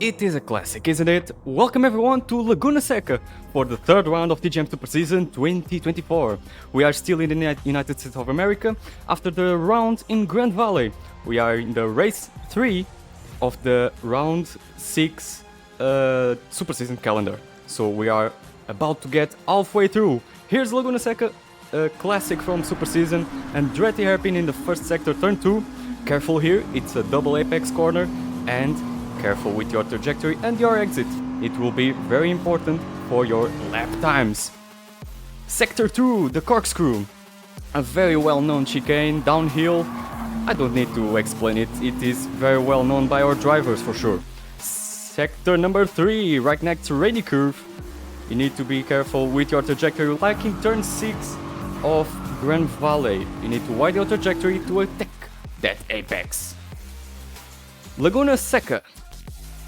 It is a classic, isn't it? Welcome everyone to Laguna Seca for the third round of TGM Super Season 2024. We are still in the United States of America after the round in Grand Valley. We are in the race 3 of the round 6 Super Season calendar. So we are about to get halfway through. Here's Laguna Seca, a classic from Super Season, and Dretty hairpin in the first sector, turn 2. Careful here, it's a double apex corner, and careful with your trajectory and your exit. It will be very important for your lap times. Sector 2, the corkscrew. A very well-known chicane, downhill. I don't need to explain it, it is very well known by our drivers for sure. Sector number 3, right next to rainy curve. You need to be careful with your trajectory, like in turn 6 of Grand Valley. You need to widen your trajectory to attack that apex. Laguna Seca.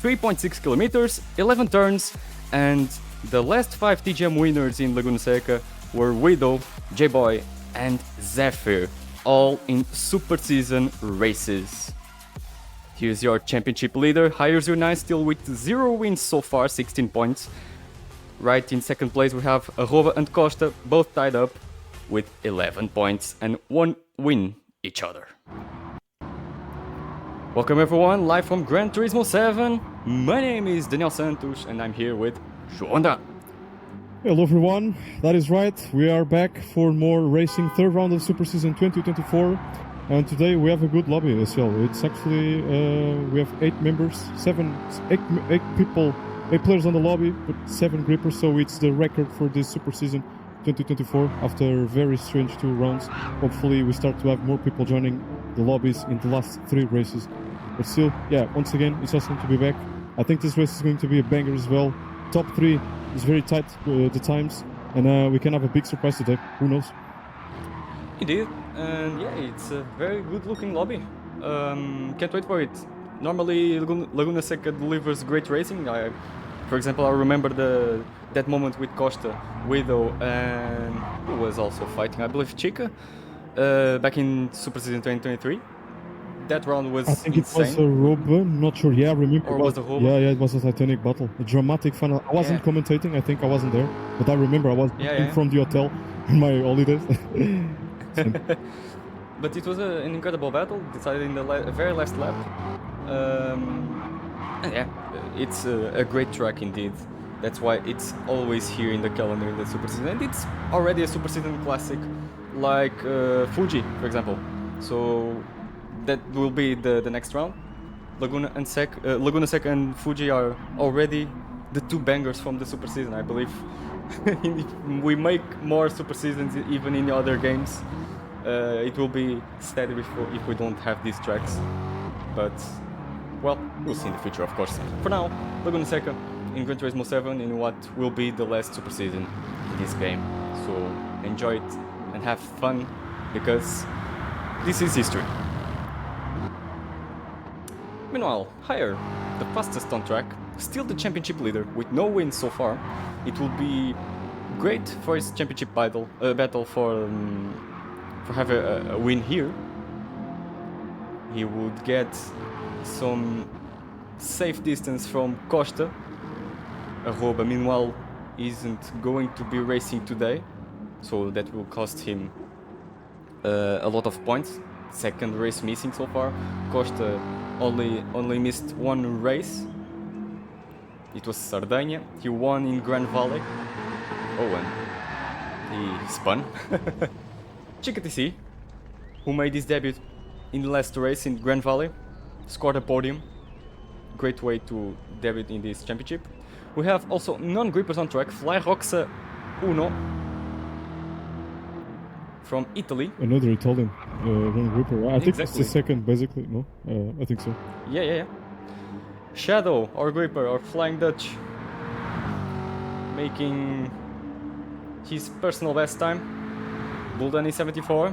3.6 kilometers, 11 turns, and the last 5 TGM winners in Laguna Seca were Widow, J-Boy, and Zephyr, all in Super Season races. Here's your championship leader, Hires You Nice, still with 0 wins so far, 16 points. Right in second place we have Arroba and Costa, both tied up with 11 points and 1 win each other. Welcome everyone, live from Gran Turismo 7. My name is Daniel Santos and I'm here with Joanda. Hello everyone, that is right, we are back for more racing, third round of Super Season 2024, and today we have a good lobby as well. It's actually, we have 8 members, 8 people, 8 players on the lobby, but 7 grippers, so it's the record for this Super Season 2024 after very strange 2 rounds. Hopefully we start to have more people joining the lobbies in the last 3 races. But still, yeah, once again, it's awesome to be back. I think this race is going to be a banger as well. Top 3 is very tight the times, and we can have a big surprise today. Who knows? Indeed, and yeah, it's a very good looking lobby. Can't wait for it. Normally Laguna Seca delivers great racing. For example, I remember that moment with Costa, Widow, and who was also fighting, I believe Chica, back in Super Season 2023. That round was I think insane. it was a Robo, not sure. Yeah, I remember. Or was it a Robo? Yeah, it was a Titanic battle. A dramatic final. I wasn't commentating, I think I wasn't there. But I remember I was from the hotel in my holidays. But it was an incredible battle, decided in the very last lap. And yeah, it's a great track indeed. That's why it's always here in the calendar in the Super Season. And it's already a Super Season classic, like Fuji, for example. So that will be the next round. Laguna Seca and Fuji are already the 2 bangers from the Super Season, I believe. If we make more Super Seasons even in the other games, it will be sad if we don't have these tracks. But, well, we'll see in the future, of course. For now, Laguna Seca in Gran Turismo 7 in what will be the last Super Season in this game. So enjoy it and have fun, because this is history. Meanwhile, Hire, the fastest on track, still the championship leader with no wins so far. It will be great for his championship battle for having a win here. He would get some safe distance from Costa. Arroba, meanwhile, isn't going to be racing today, so that will cost him a lot of points. Second race missing so far. Costa only missed 1 race. It was Sardinia. He won in Grand Valley. Oh, and he spun. Chica TC, who made his debut in the last race in Grand Valley, scored a podium. Great way to debut in this championship. We have also non-grippers on track. Fly Roxa Uno from Italy. Another Italian non-gripper. I think it's the second, basically, no? I think so. Yeah. Shadow, or gripper, or Flying Dutch, making his personal best time. Buldani 74,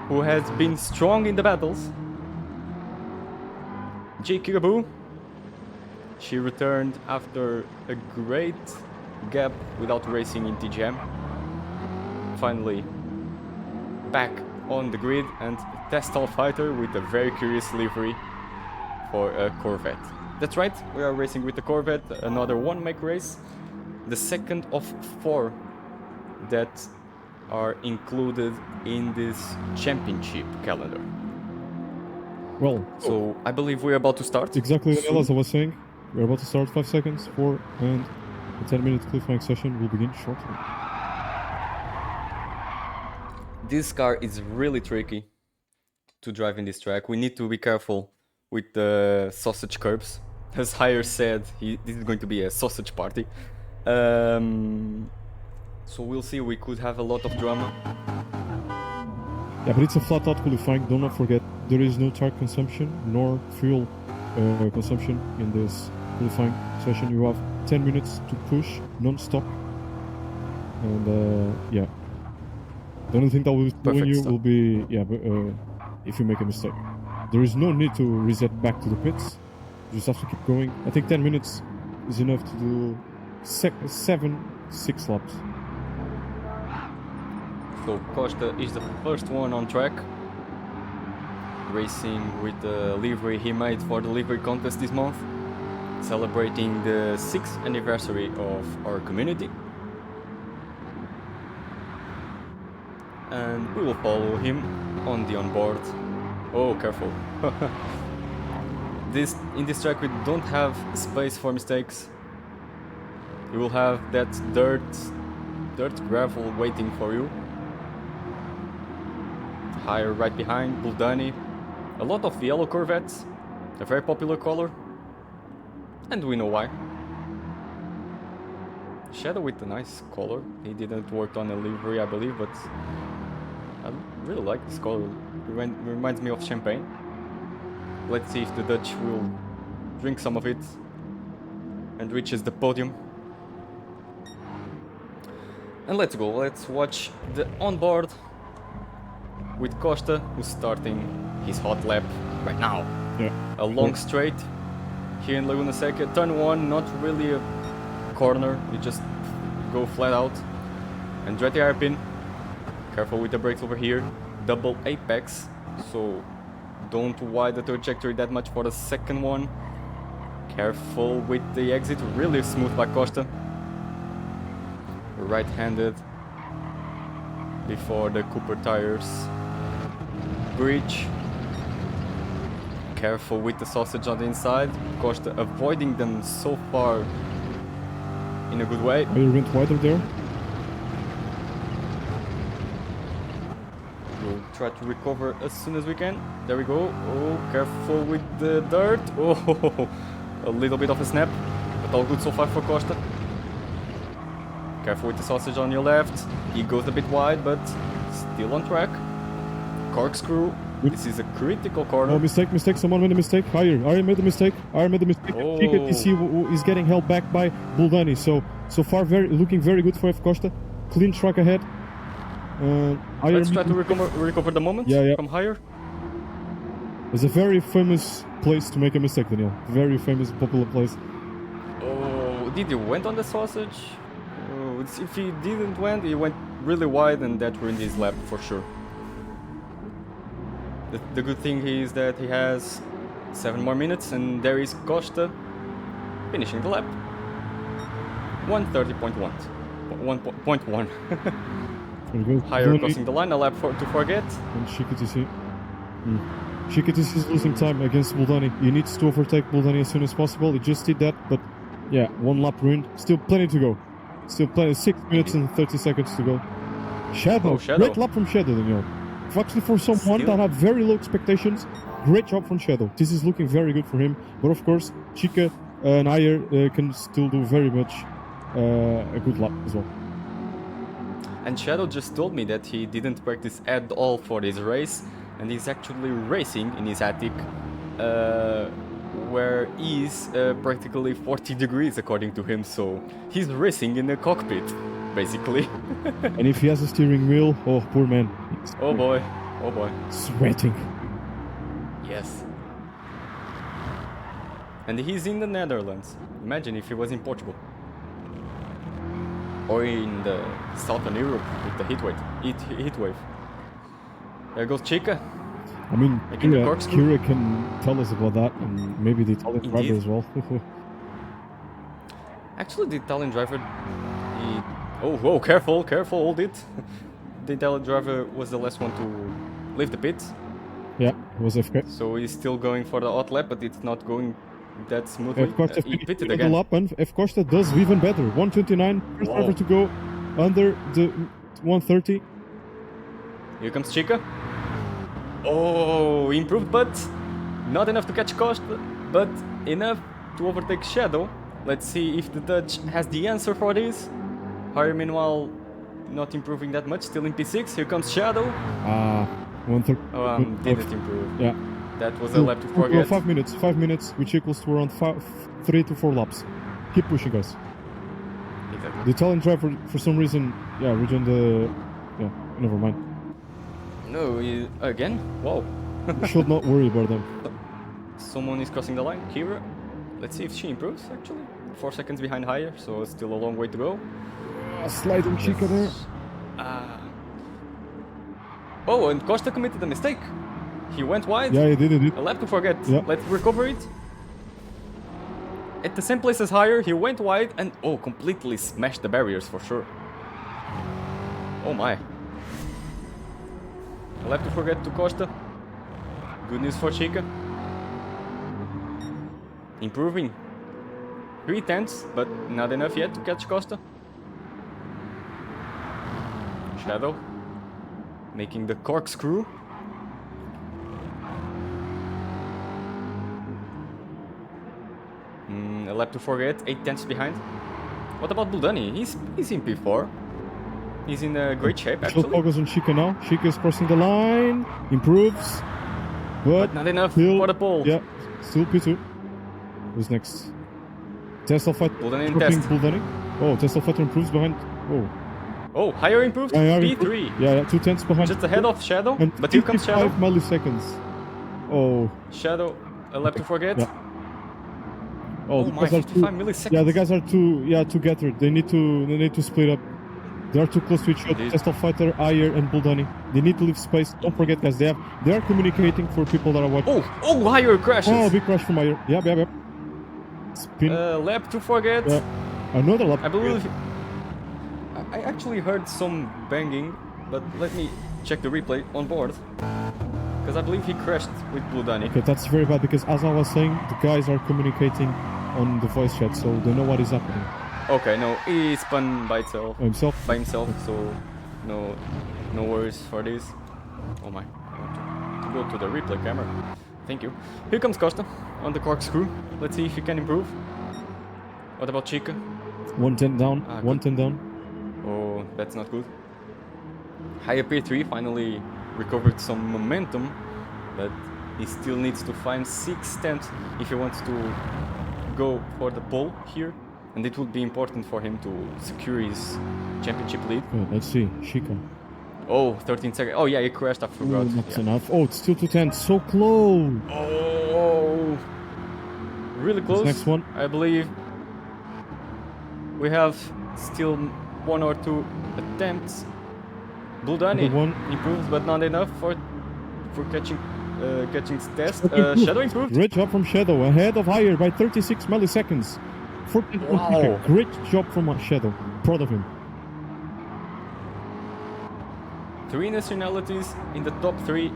who has been strong in the battles. J Kigaboo, she returned after a great gap without racing in TGM. Finally back on the grid, and Testal Fighter with a very curious livery for a Corvette. That's right, we are racing with the Corvette, another one-make race. The second of 4 that are included in this championship calendar. Well, So I believe we're about to start. exactly, soon. Daniel, as I was saying, we're about to start 5 seconds, 4, and the 10-minute qualifying session will begin shortly. This car is really tricky to drive in this track. We need to be careful with the sausage curbs. As Hire said, this is going to be a sausage party. So we'll see, we could have a lot of drama. Yeah, but it's a flat-out qualifying. Do not forget, there is no tire consumption nor fuel consumption in this qualifying session. You have 10 minutes to push non-stop. And yeah, the only thing that will ruin you will be if you make a mistake. There is no need to reset back to the pits. You just have to keep going. I think 10 minutes is enough to do 6 laps. So Costa is the first one on track, racing with the livery he made for the livery contest this month, celebrating the 6th anniversary of our community. And we will follow him on the onboard. Oh, careful. In this track we don't have space for mistakes. You will have that dirt gravel waiting for you. Hire right behind, Buldani. A lot of yellow Corvettes, a very popular color. And we know why. Shadow with a nice color. He didn't work on a livery, I believe, but I really like this color. It reminds me of champagne. Let's see if the Dutch will drink some of it and reaches the podium. And let's go, let's watch the onboard with Costa, who's starting his hot lap right now. Yeah. A long straight here in Laguna Seca. Turn 1, not really a corner, you just go flat out. Andretti hairpin, careful with the brakes over here. Double apex, so don't widen the trajectory that much for the second one. Careful with the exit, really smooth by Costa. Right-handed before the Cooper tires. Bridge. Careful with the sausage on the inside. Costa avoiding them so far in a good way. Oh, you went wider there? We'll try to recover as soon as we can. There we go. Oh, careful with the dirt. Oh, a little bit of a snap, but all good so far for Costa. Careful with the sausage on your left. He goes a bit wide, but still on track. Corkscrew. This is a critical corner. Oh, mistake. Someone made a mistake. Hire made a mistake. Oh. TC is getting held back by Buldani. So far, looking very good for F Costa. Clean track ahead. Let's try to recover the moment from Hire. It's a very famous place to make a mistake, Daniel. Very famous, popular place. Oh, did he went on the sausage? Oh, if he didn't went, he went really wide, and that ruined his lap for sure. The good thing is that he has 7 more minutes, and there is Costa finishing the lap. 1:30.1. 1.1. Higher crossing the line, a lap to forget. And Seca TC. Seca TC is losing time against Buldani. He needs to overtake Buldani as soon as possible. He just did that, but yeah, 1 lap ruined. Still plenty to go. 6 minutes and 30 seconds to go. Shadow. Great lap from Shadow, Daniel. Actually, for someone that had very low expectations, great job from Shadow. This is looking very good for him. But of course, Seca and Ayer can still do very much a good lap as well. And Shadow just told me that he didn't practice at all for this race, and he's actually racing in his attic, where he's practically 40 degrees according to him, so he's racing in the cockpit, basically. And if he has a steering wheel, oh, poor man. Oh boy. Sweating. Yes. And he's in the Netherlands. Imagine if he was in Portugal. Or in the Southern Europe with the heat wave. There goes Chica. I mean, Making the corkscrew. Kira can tell us about that, and maybe the Italian driver Indeed. as well. Actually, the Italian driver, he... Oh, whoa, careful, careful, hold it. The Italian driver was the last one to leave the pit, Yeah, it was FK. so he's still going for the hot lap, but it's not going that smoothly. F Costa He finished pitted the again. lap, and F Costa does even better. 129, first Wow. driver to go under the 130. Here comes Chica. Oh, improved, but not enough to catch Costa, but enough to overtake Shadow. Let's see if the Dutch has the answer for this. Hire, meanwhile, not improving that much, still in P6. Here comes Shadow. 130. Didn't improve. Yeah. That was a lap to forget. 5 minutes, 5 minutes, which equals to around 3 to 4 laps. Keep pushing, guys. Exactly. The Italian driver, for some reason, rejoined the. Yeah, never mind. No, again? Wow. You should not worry about them. Someone is crossing the line. Kira. Let's see if she improves, actually. 4 seconds behind Hire, so it's still a long way to go. Sliding Chica there. Oh, and Costa committed a mistake. He went wide. Yeah, he did. A lap to forget. Yeah. Let's recover it. At the same place as Hire, he went wide and completely smashed the barriers for sure. Oh my. A lap to forget to Costa. Good news for Chica. Improving. 3/10, but not enough yet to catch Costa. Shadow. Making the corkscrew. A lap to forget, 8/10 behind. What about Buldani? He's in P4. He's in great shape She'll actually. focus on Chica now. Chica is crossing the line. Improves. But Not enough still, for the pole. Yeah, still P2. Who's next? Tesla Fight. Buldani in dropping test. Buldani. Oh, Tesla Fighter improves behind. Oh. Oh, Hire improved. Yeah, P3. Yeah, 2/10 behind. Just ahead of Shadow. And But here comes Shadow. 55 milliseconds. Oh. Shadow, a lap to forget. Yeah. Oh, the my, guys are 55 milliseconds. Yeah, the guys are together. They need to split up. They are too close to each other. Indeed. Tesla Fighter, Ayer, and Buldani. They need to leave space. Don't forget, guys. They are communicating for people that are watching. Oh, Hire crashes. Oh, big crash from Ayer. Yep. Spin. Lap to forget. Yeah. Another lap. I believe. I actually heard some banging, but let me check the replay on board. Because I believe he crashed with Buldani. Okay, that's very bad because as I was saying, the guys are communicating on the voice chat, so they know what is happening. Okay, no, he spun by himself. Himself. So no worries for this. Oh my, I want to go to the replay camera. Thank you. Here comes Costa on the corkscrew. Let's see if he can improve. What about Chica? 110 down. Good. 110 down. Oh, that's not good. Higher P3 finally recovered some momentum, but he still needs to find 6/10 if he wants to go for the pole here, and it would be important for him to secure his championship lead. Okay, let's see. Chica. Oh, 13 seconds. Oh yeah, he crashed, I forgot. Oh, that's Yeah. enough. Oh, it's still 210. So close. Oh, really close. Next one. I believe we have still 1 or 2 attempts. Buldani Number 1. improves, but not enough for catching test. Improved. Shadow improved. Great job from Shadow. Ahead of Higher by 36 milliseconds. 14 Wow. Great job from Shadow. Proud of him. 3 nationalities in the top 3.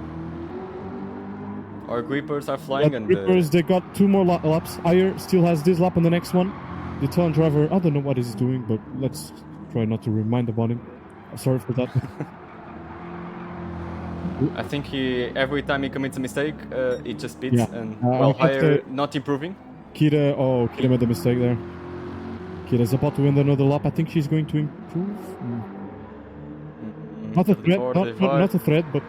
Our grippers are flying, But and Rippers, they got 2 more laps. Higher still has this lap on the next one. The Italian driver, I don't know what he's doing, but let's try not to remind about him. Sorry for that. I think every time he commits a mistake, it just beats, Yeah. and I well, have Higher to- not improving. Kira made a mistake there. Kira's about to win another lap. I think she's going to improve. Not a threat, not a threat, but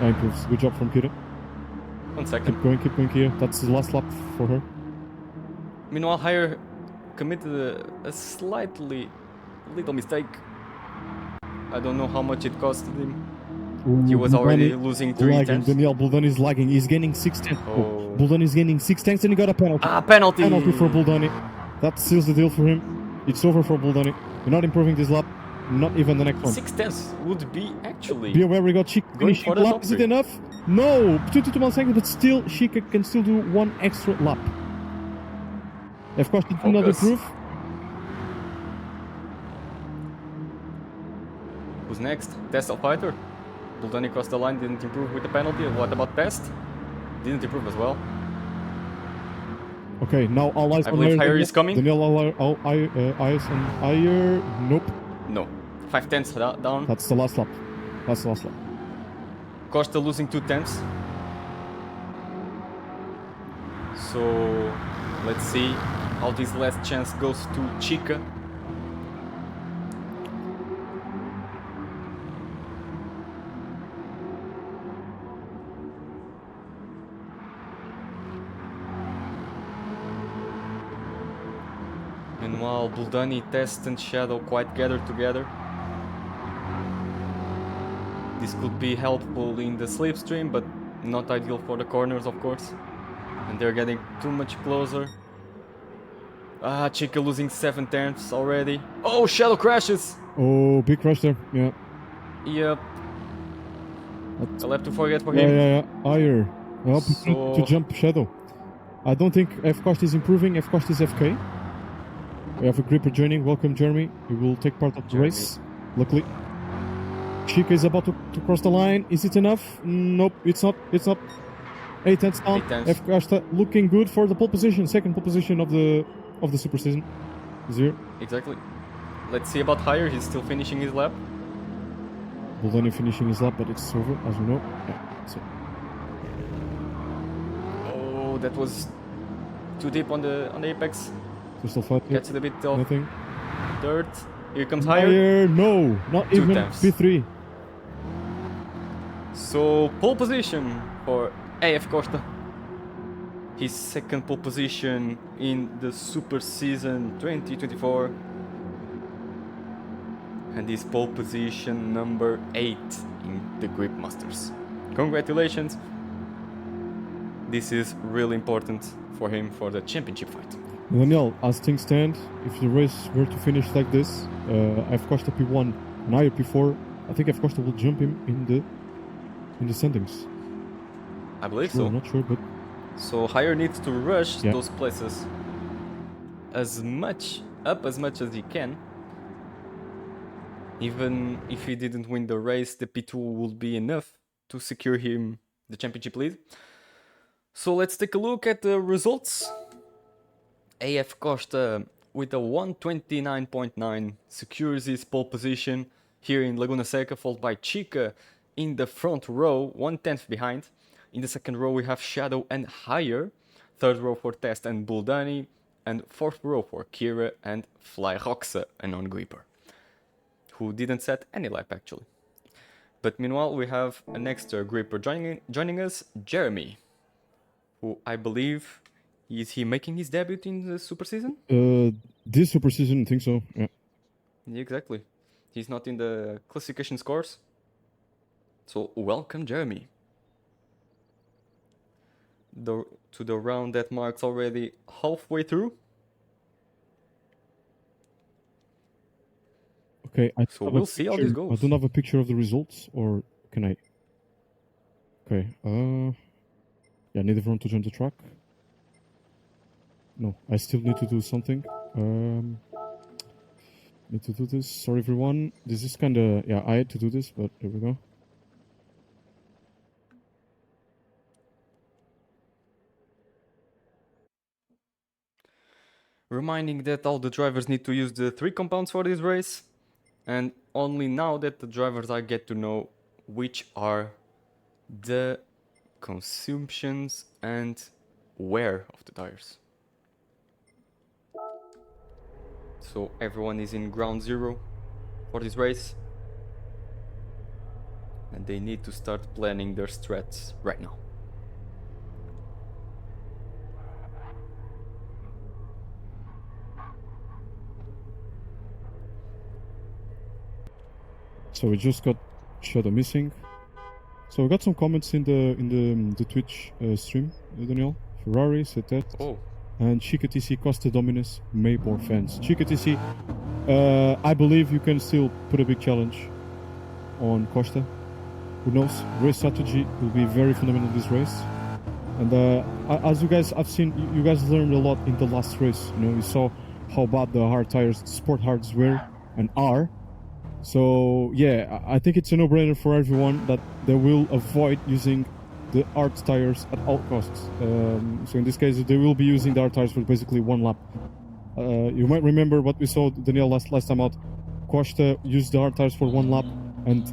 improves. Good job from Kira. 1 second. Keep going, Kira. That's the last lap for her. Meanwhile, Higher committed a little mistake. I don't know how much it costed him. He was already losing 3 lagging. tenths. Daniel Buldani is lagging. He's gaining 6 tenths. Oh. Buldani is gaining 6 tenths and he got a penalty. Penalty! Penalty for Buldani. That seals the deal for him. It's over for Buldani. You're not improving this lap. Not even the next one. 6 tenths would be actually Be aware we got Chica going finishing for the the lap. top Is it three. enough? No, 222 milliseconds, but still Chica can still do one extra lap. Of course, did not Focus. improve. Who's next? Test of Fighter. Buldani crossed the line, didn't improve with the penalty. What about Pest? Didn't improve as well. Okay, now all eyes I on believe Daniel. Higher is coming. Daniel, all eyes on Higher. Nope, No. 5 tenths down. that's the last lap. That's the last lap. Costa losing 2 tenths. So let's see how this last chance goes to Chica. Meanwhile, Buldani, Test and Shadow quite gathered together. This could be helpful in the slipstream, but not ideal for the corners, of course. And they're getting too much closer. Ah, Chica losing 7 tenths already. Oh, Shadow crashes! Oh, big crash there. Yeah. Yep. That's- I'll have to forget for Yeah, him. yeah, yeah. Higher. Well, So- to jump Shadow. I don't think F cost is improving. F cost is FK. We have a gripper joining. Welcome, Jeremy. He will take part of the Jeremy. race. Luckily. Chica is about to cross the line. Is it enough? Nope, it's not. It's not. 8 tenths down. 8 tenths. F Costa looking good for the pole position. Second pole position of the super season. 0. Exactly. Let's see about Higher. He's still finishing his lap. Buldani finishing his lap, but it's over, as we know. Yeah, so. Oh, that was too deep on the apex. There's still fight here. Gets it a bit of Nothing. dirt. Here comes Higher. Higher. No, not 2 even tenths. P3. So pole position for AF Costa. His second pole position in the Super Season 2024. And his pole position number 8 in the Grip Masters. Congratulations. This is really important for him for the championship fight. Daniel, as things stand, if the race were to finish like this, F Costa P1 and Higher P4, I think F Costa will jump him in the standings. I believe Sure, so. I'm not sure, but So Higher needs to rush Yeah. those places as much as he can. Even if he didn't win the race, the P2 would be enough to secure him the championship lead. So let's take a look at the results. AF Costa with a 129.9 secures his pole position here in Laguna Seca, followed by Chica in the front row, 1/10 behind. In the second row we have Shadow and Higher, third row for Test and Buldani, and fourth row for Kira and Fly Roxa, a non-gripper, who didn't set any lap actually. But meanwhile we have an extra gripper joining us, Jeremy, who I believe is he making his debut in the Super Season? this super season, I think so. Yeah. Yeah, exactly. He's not in the classification scores. So welcome, Jeremy. To the round that marks already halfway through. Okay, I So don't have we'll a see how picture- this goes. I don't have a picture of the results, or can I? Okay. Yeah, I need everyone to join the track. No, I still need to do something. Need to do this. Sorry, everyone. This is kind of yeah. I had to do this, but there we go. Reminding that all the drivers need to use the 3 compounds for this race. And only now that the drivers I get to know which are the consumptions and wear of the tires. So everyone is in ground zero for this race. And they need to start planning their strats right now. So we just got Shadow missing. So we got some comments in the Twitch stream, Daniel. Ferrari said that. Oh, And Chica TC Costa Dominus Maybor fans. Chica TC, I believe you can still put a big challenge on Costa. Who knows? Race strategy will be very fundamental in this race. And as you guys, I've seen you guys learned a lot in the last race. You know, you saw how bad the hard tires, sport hards were and are. So yeah, I think it's a no-brainer for everyone that they will avoid using the hard tires at all costs. So in this case, they will be using the hard tires for basically one lap. You might remember what we saw Daniel last time out. Costa used the hard tires for one lap, and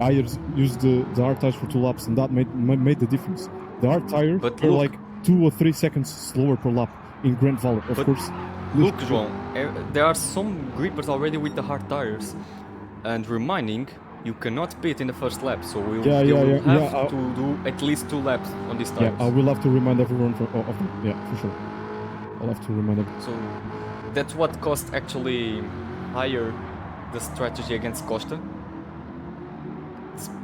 Ayers used the hard tires for 2 laps, and that made the difference. The hard tires were like 2 or 3 seconds slower per lap in Grand Valley, of course. Look, João, there are some grippers already with the hard tires, and reminding you cannot pit in the first lap, so you will have to do at least 2 laps on these tires. Yeah, I will have to remind everyone of them. Yeah, for sure. I'll have to remind them. So that's what cost actually higher the strategy against Costa,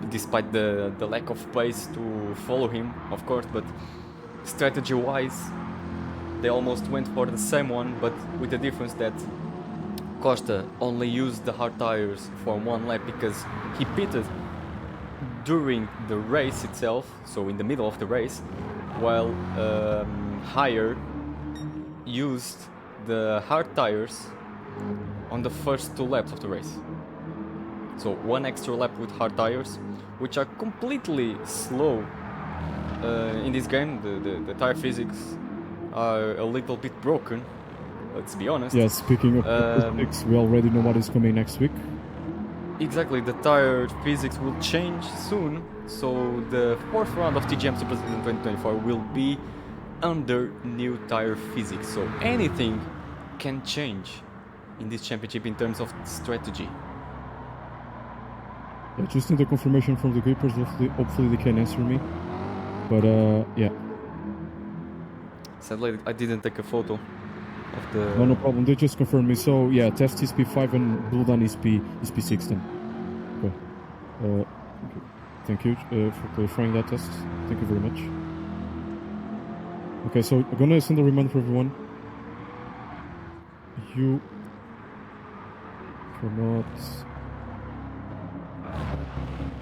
despite the lack of pace to follow him, of course, but strategy-wise, they almost went for the same one, but with the difference that Costa only used the hard tires for 1 lap because he pitted during the race itself, so in the middle of the race, while Higher used the hard tires on the first 2 laps of the race. So 1 extra lap with hard tires, which are completely slow in this game. The tire physics are a little bit broken, let's be honest. Yeah, speaking of physics, we already know what is coming next week. Exactly, the tire physics will change soon, so the 4th round of TGM Super Season 2024 will be under new tire physics, so anything can change in this championship in terms of strategy. I just need a confirmation from the grippers. Hopefully they can answer me. But yeah. Sadly, I didn't take a photo of the... No problem. They just confirmed me. So yeah, test is P5 and Blue Dan is P6 then. Okay. Thank you for clarifying that test. Thank you very much. Okay, so I'm gonna send a reminder for everyone. You cannot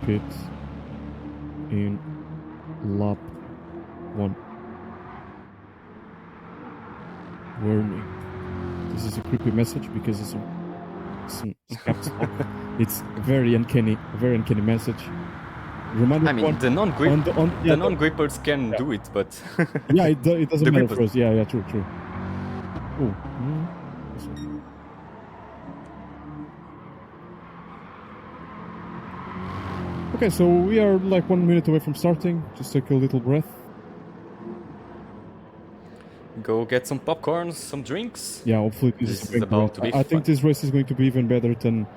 pit in lap 1. Warning. This is a creepy message because it's some caps lock. It's a very uncanny message. Reminder the non-grippers can do it, but yeah, it doesn't matter for us. Yeah, true. Oh. Okay, so we are like 1 minute away from starting. Just take a little breath. Go get some popcorn, some drinks. Yeah, hopefully this is about to be I think this race is going to be even better than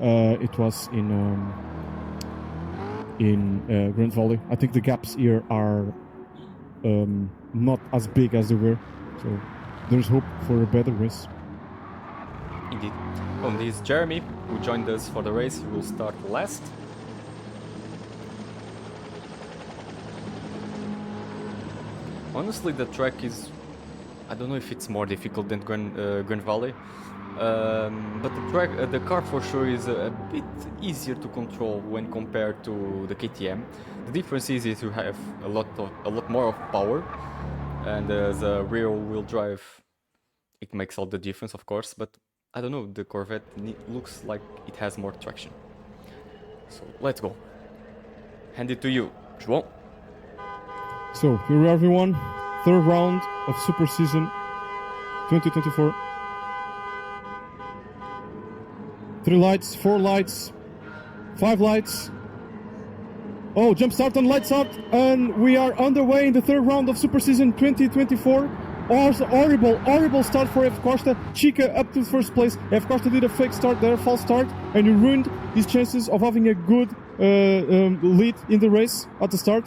it was in Grand Valley. I think the gaps here are not as big as they were, so there's hope for a better race. Indeed. This is Jeremy, who joined us for the race. He will start last. Honestly, the track is... I don't know if it's more difficult than Grand Valley, but the car for sure is a bit easier to control when compared to the KTM. The difference is you have a lot more of power, and as a rear-wheel drive, it makes all the difference, of course. But I don't know, the Corvette looks like it has more traction. So let's go. Hand it to you, João. So here we are, everyone. 3rd round of Super Season 2024. 3 lights, 4 lights, 5 lights. Oh, jump start and lights out, and we are underway in the 3rd round of Super Season 2024. Horrible start for F Costa. Seca up to 1st place. F Costa did a fake start there, false start, and he ruined his chances of having a good lead in the race at the start.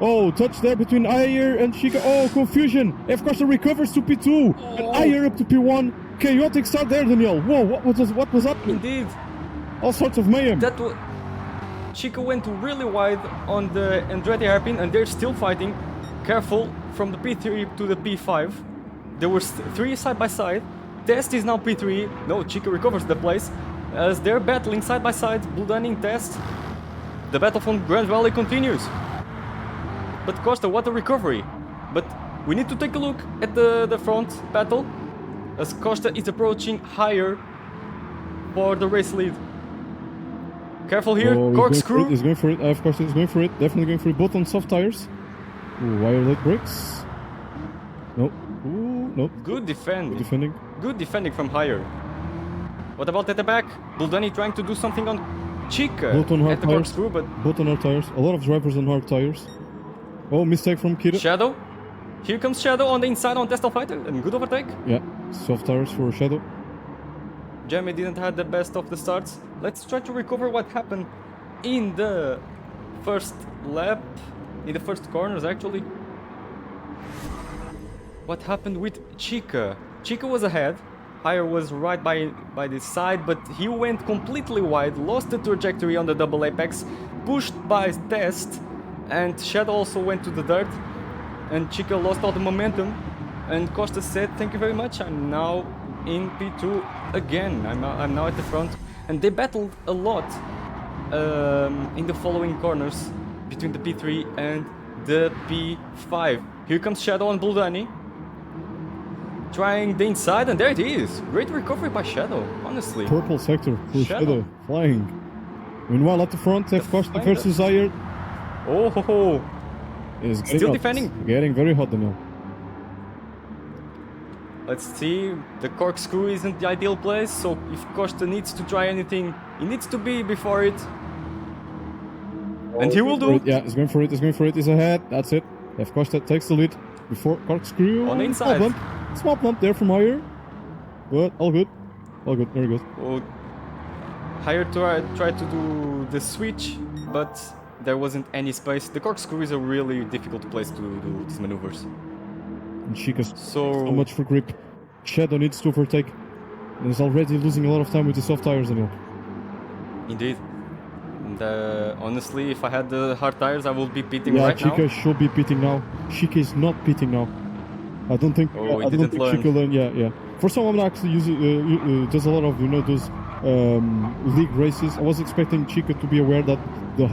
Oh, touch there between Ayer and Seca. Oh, confusion. F Costa recovers to P2. And Ayer up to P1. Chaotic start there, Daniel. Whoa, what was happening? Indeed. All sorts of mayhem. Seca went really wide on the Andretti hairpin, and they're still fighting. Careful from the P3 to the P5. There were 3 side by side. Test is now P3. No, Chica recovers the place as they're battling side by side. Buldani in Test. The battle from Grand Valley continues. But Costa, what a recovery. But we need to take a look at the front battle as Costa is approaching higher for the race lead. Careful here, corkscrew. He's going for it. Of course, he's going for it. Definitely going for it. Both on soft tires. Ooh, wire led brakes. Nope. Ooh, nope. Good defending. Good defending. Good defending from higher. What about at the back? Buldani trying to do something on Chica Both on hard at the tires. corkscrew, but Both on hard tires. A lot of drivers on hard tires. Oh, mistake from Kira. Shadow. Here comes Shadow on the inside on Tesla Fighter and good overtake. Yeah, soft tires for Shadow. Jamie didn't have the best of the starts. Let's try to recover what happened in the first lap, in the first corners actually. What happened with Chica? Chica was ahead. Higher was right by the side, but he went completely wide, lost the trajectory on the double apex, pushed by Test, and Shadow also went to the dirt, and Chica lost all the momentum. And Costa said, "Thank you very much. I'm now in P2 again. I'm now at the front." And they battled a lot in the following corners between the P3 and the P5. Here comes Shadow on Buldani, trying the inside, and there it is. Great recovery by Shadow, honestly. Purple sector for Shadow flying. Meanwhile, at the front, have Costa versus Ayer. Oh ho ho! Is Still defending. Getting very hot now. Let's see, the corkscrew isn't the ideal place, so if Costa needs to try anything, he needs to be before it. And he will do. Yeah, he's going for it, he's going for it, he's ahead, that's it. F Costa takes the lead before corkscrew. On the inside. Small bump there from Higher. But all good, very good. Oh, Higher tried to do the switch, but there wasn't any space. The corkscrew is a really difficult place to do these maneuvers. And Chica's so much for grip. Shadow needs to overtake. And is already losing a lot of time with the soft tires now. Indeed. And, honestly, if I had the hard tires, I would be pitting yeah, right now. Chica should be pitting now. Chica is not pitting now. I don't think. Oh, I don't think Chica learned. Yeah. For someone that actually does a lot of those league races, I was expecting Chica to be aware that the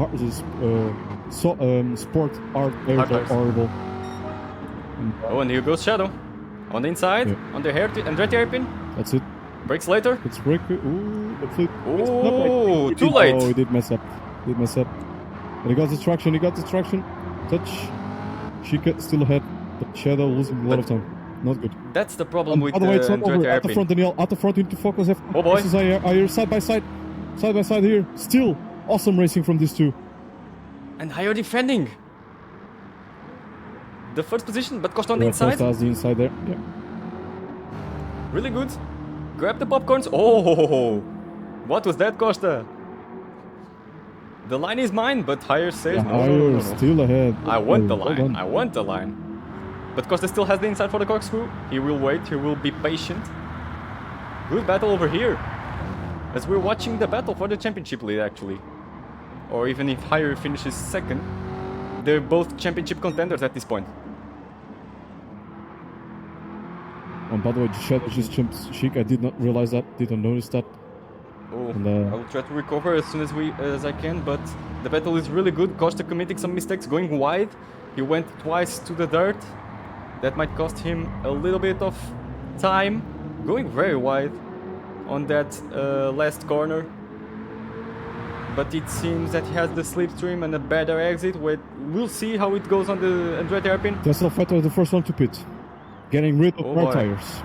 sport art tires are horrible. Oh, and here goes Shadow. On the inside, on the Andretti hairpin. That's it. Brakes later. It's break. Ooh, hopefully. Oh, too late. Oh, he did mess up. But he got distraction. Touch. Chica still ahead, but Shadow losing a lot of time. Not good. That's the problem with by the way, it's not Andretti over. At hairpin. the front, Daniel. At the front, you need to focus. Oh boy. This is Ayer side by side here. Still awesome racing from these two. And Higher defending. The first position, but Costa on the inside. Costa has the inside there. Yeah. Really good. Grab the popcorns. Oh, what was that, Costa? The line is mine, but Higher says no. Still ahead. I want the line. But Costa still has the inside for the corkscrew. He will wait. He will be patient. Good battle over here. As we're watching the battle for the championship lead, actually. Or even if Higher finishes second, they're both championship contenders at this point. And by the way, Shadow just jumped Chic. I did not realize that. Didn't notice that. Oh, and, I will try to recover as soon as I can, but the battle is really good. Costa committing some mistakes, going wide. He went twice to the dirt. That might cost him a little bit of time. Going very wide on that last corner. But it seems that he has the slipstream and a better exit. We'll see how it goes on the Andretti hairpin. Tesla Fighter, the first one to pit. Getting rid of hard tires.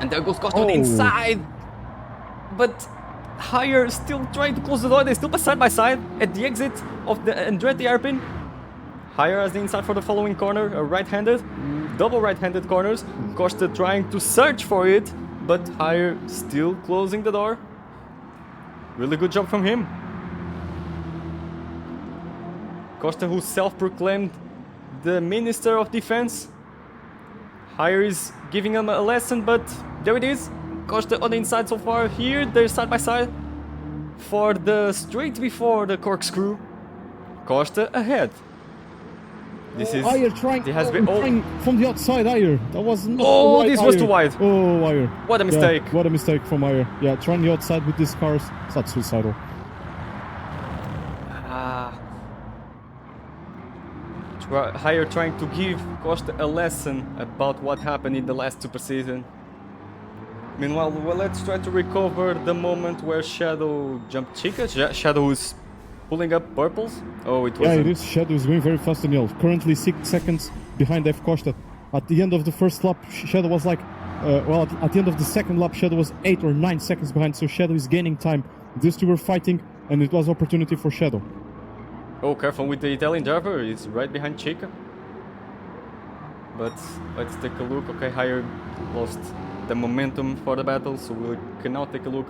And there goes Costa on the inside. But Higher still trying to close the door. They still pass side by side at the exit of the Andretti hairpin. Higher has the inside for the following corner, a right-handed, double right-handed corners. Costa trying to search for it, but Higher still closing the door. Really good job from him. Costa, who self-proclaimed the Minister of Defense. Higher is giving him a lesson, but there it is. Costa on the inside so far. Here, they're side by side for the straight before the corkscrew. Costa ahead. This is. Ayer trying, He has been. trying from the outside, Ayer. That was not Oh, right, this was Ayer. too wide. Oh, Ayer. What a mistake. Yeah, what a mistake from Ayer. Yeah, trying the outside with these cars. It's not suicidal. Higher trying to give Costa a lesson about what happened in the last Super Season. Meanwhile, well, let's try to recover the moment where Shadow jumped Chica. Shadow is pulling up purples. Oh, it was. Yeah, it is. Shadow is going very fast, Daniel. Currently 6 seconds behind F Costa. At the end of the first lap, Shadow was like, at the end of the second lap, Shadow was 8 or 9 seconds behind. So Shadow is gaining time. These two were fighting, and it was opportunity for Shadow. Oh, careful with the Italian driver. He's right behind Chica. But let's take a look. Okay, Higher lost the momentum for the battle, so we can now take a look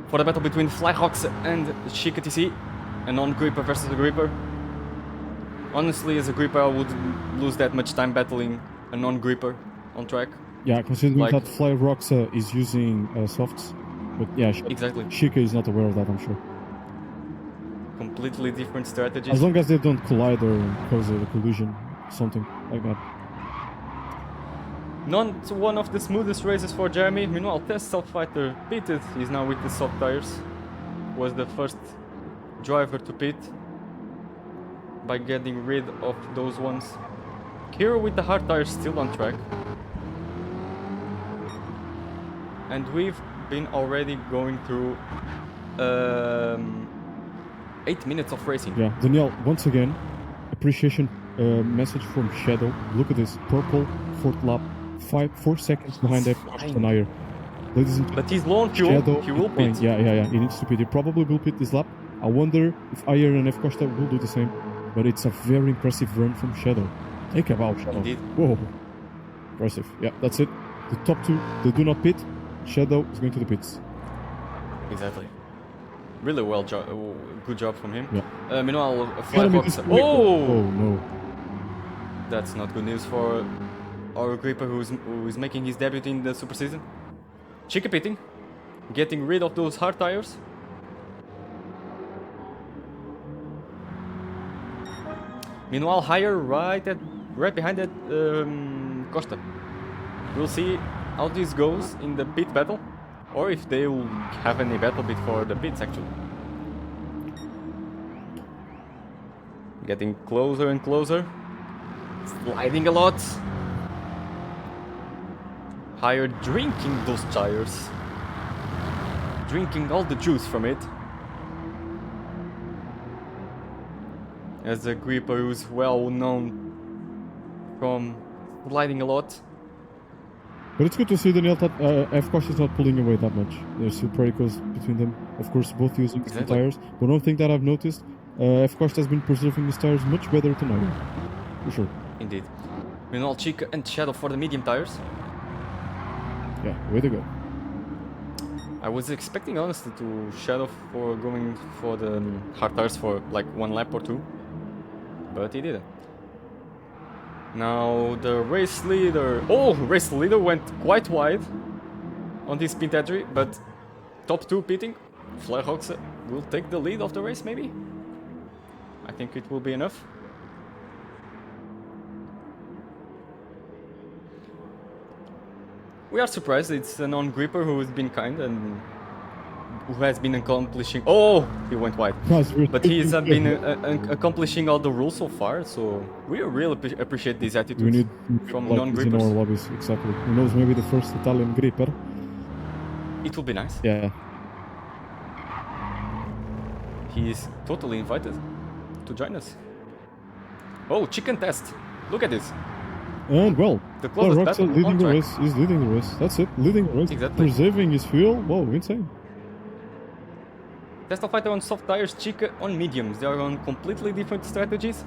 for the battle between Flyhawks and Chica TC, a non-gripper versus a gripper. Honestly, as a gripper, I wouldn't lose that much time battling a non-gripper on track. Yeah, considering Like- that Flyhawks is using softs. But yeah, Exactly. Chica is not aware of that, I'm sure. Completely different strategies. As long as they don't collide or cause a collision, something like that. Not one of the smoothest races for Jeremy. Meanwhile, Test Self-Fighter pitted. He's now with the soft tires. Was the first driver to pit by getting rid of those ones. Hero with the hard tires still on track. And we've been already going through 8 minutes of racing. Yeah, Danielle, once again, appreciation message from Shadow. Look at this, purple, 4th lap, 4 seconds behind F Costa Ayer. Ladies and But he's low on fuel. Shadow He will is going- pit. Yeah, he needs to pit. He probably will pit this lap. I wonder if Ayer and F Costa will do the same. But it's a very impressive run from Shadow. Take a bow, Shadow. Indeed. Whoa. Impressive. Yeah, that's it. The top two, they do not pit. Shadow is going to the pits. Exactly. Really good job from him. Yeah. Meanwhile, Gotta make Flyhawks. this quick. Oh! Oh no. That's not good news for our gripper who is making his debut in the Super Season. Chica pitting, getting rid of those hard tires. Meanwhile, Higher right behind that Costa. We'll see how this goes in the pit battle, or if they will have any battle before the pits actually. Getting closer and closer. Sliding a lot. Higher drinking those tires. Drinking all the juice from it. As a gripper who's well known from sliding a lot. But it's good to see Daniel that F Costa is not pulling away that much. There's still pretty close between them. Of course, both using some Exactly. tires. But one thing that I've noticed, F Costa has been preserving his tires much better tonight. For sure. Indeed. Meanwhile, Chica and Shadow for the medium tires. Yeah, way to go. I was expecting honestly to Shadow for going for the hard tires for like 1 lap or 2. But he didn't. Now the race leader. Oh, race leader went quite wide on this pit entry, but top 2 pitting. Flyhawks will take the lead of the race, maybe. I think it will be enough. We are surprised. It's a non-gripper who has been kind and who has been accomplishing. Oh, he went wide. But he has been accomplishing all the rules so far, so we really appreciate this We attitude need from like this in our non-grippers. lobbies, exactly. Who knows, maybe the first Italian gripper. It will be nice. Yeah. He is totally invited to join us. Oh, chicken test. Look at this. And well, The closest Roxa battle leading on the track. race. He's leading the race. That's it. Leading the race. Exactly. Preserving his fuel. Whoa, insane. Tesla Fighter on soft tires, Chica on mediums. They are on completely different strategies.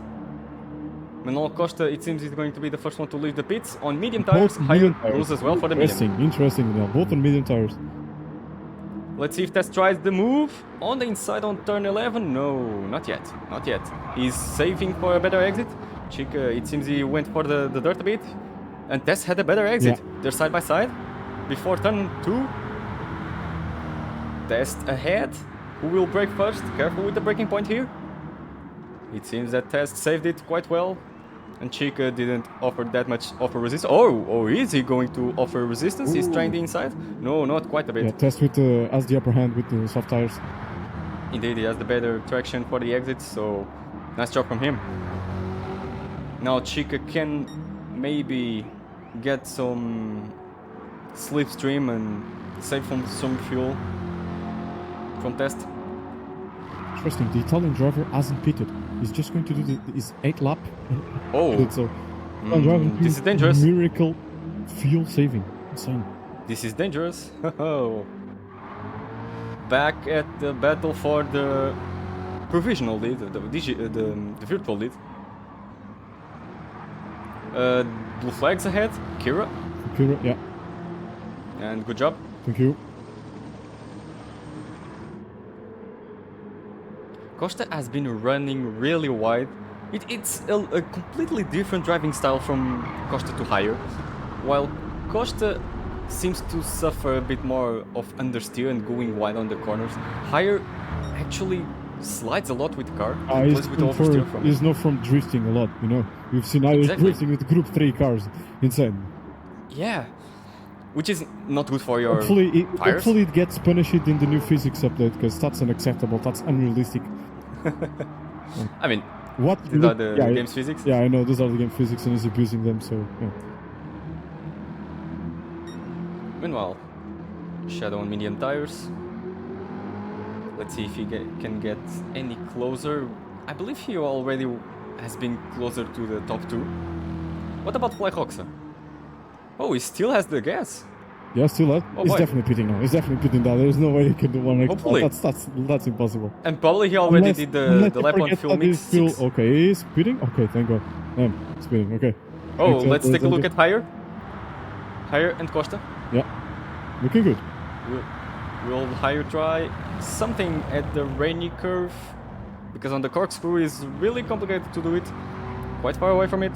Manuel Costa, it seems, is going to be the first one to leave the pits. On medium tires, Both higher medium tires. rules as well for the medium. Interesting. Yeah, both on medium tires. Let's see if Test tries the move. On the inside on turn 11. No, not yet. Not yet. He's saving for a better exit. Chica, it seems he went for the dirt a bit. And Test had a better exit. Yeah. They're side by side. Before turn 2. Test ahead. Who will brake first? Careful with the braking point here. It seems that Test saved it quite well, and Seca didn't offer that much offer resistance. Oh, is he going to offer resistance? He's trying the inside? No, not quite a bit. Yeah, Test with has the upper hand with the soft tires. Indeed, he has the better traction for the exits, so nice job from him. Now Seca can maybe get some slipstream and save from some fuel from Test. Interesting, the Italian driver hasn't pitted. He's just going to do his 8th lap. Oh, So, this is dangerous. Miracle fuel saving. Insane. This is dangerous. Back at the battle for the provisional lead, the virtual lead. Blue flags ahead, Kira, Yeah, and good job. thank you. Costa has been running really wide. It's a completely different driving style from Costa to Higher. While Costa seems to suffer a bit more of understeer and going wide on the corners, Higher actually slides a lot with the car. And plays with oversteer from he's not from drifting a lot, you know. We've seen Irish drifting with Group 3 cars. Insane. Yeah, which is not good for your tires. Hopefully it gets punished in the new physics update, because that's unacceptable, that's unrealistic. I mean, what these are the game's physics. Yeah, I know, those are the game physics and he's abusing them, so yeah. Meanwhile, Shadow on medium tires. Let's see if he can get any closer. I believe he already has been closer to the top 2. What about Fly Hoxa? Oh, he still has the gas. Yeah, still that. Oh, he's boy. definitely pitting now. He's definitely pitting that. There's no way he can do one extra. Hopefully. That's impossible. And probably he already did the lap on fuel mix. Okay, he's pitting? Okay, thank God. He's pitting, okay. Oh, let's take a look at Higher. Higher and Costa. Yeah, looking good. Will Higher try something at the rainy curve? Because on the corkscrew is really complicated to do it. Quite far away from it.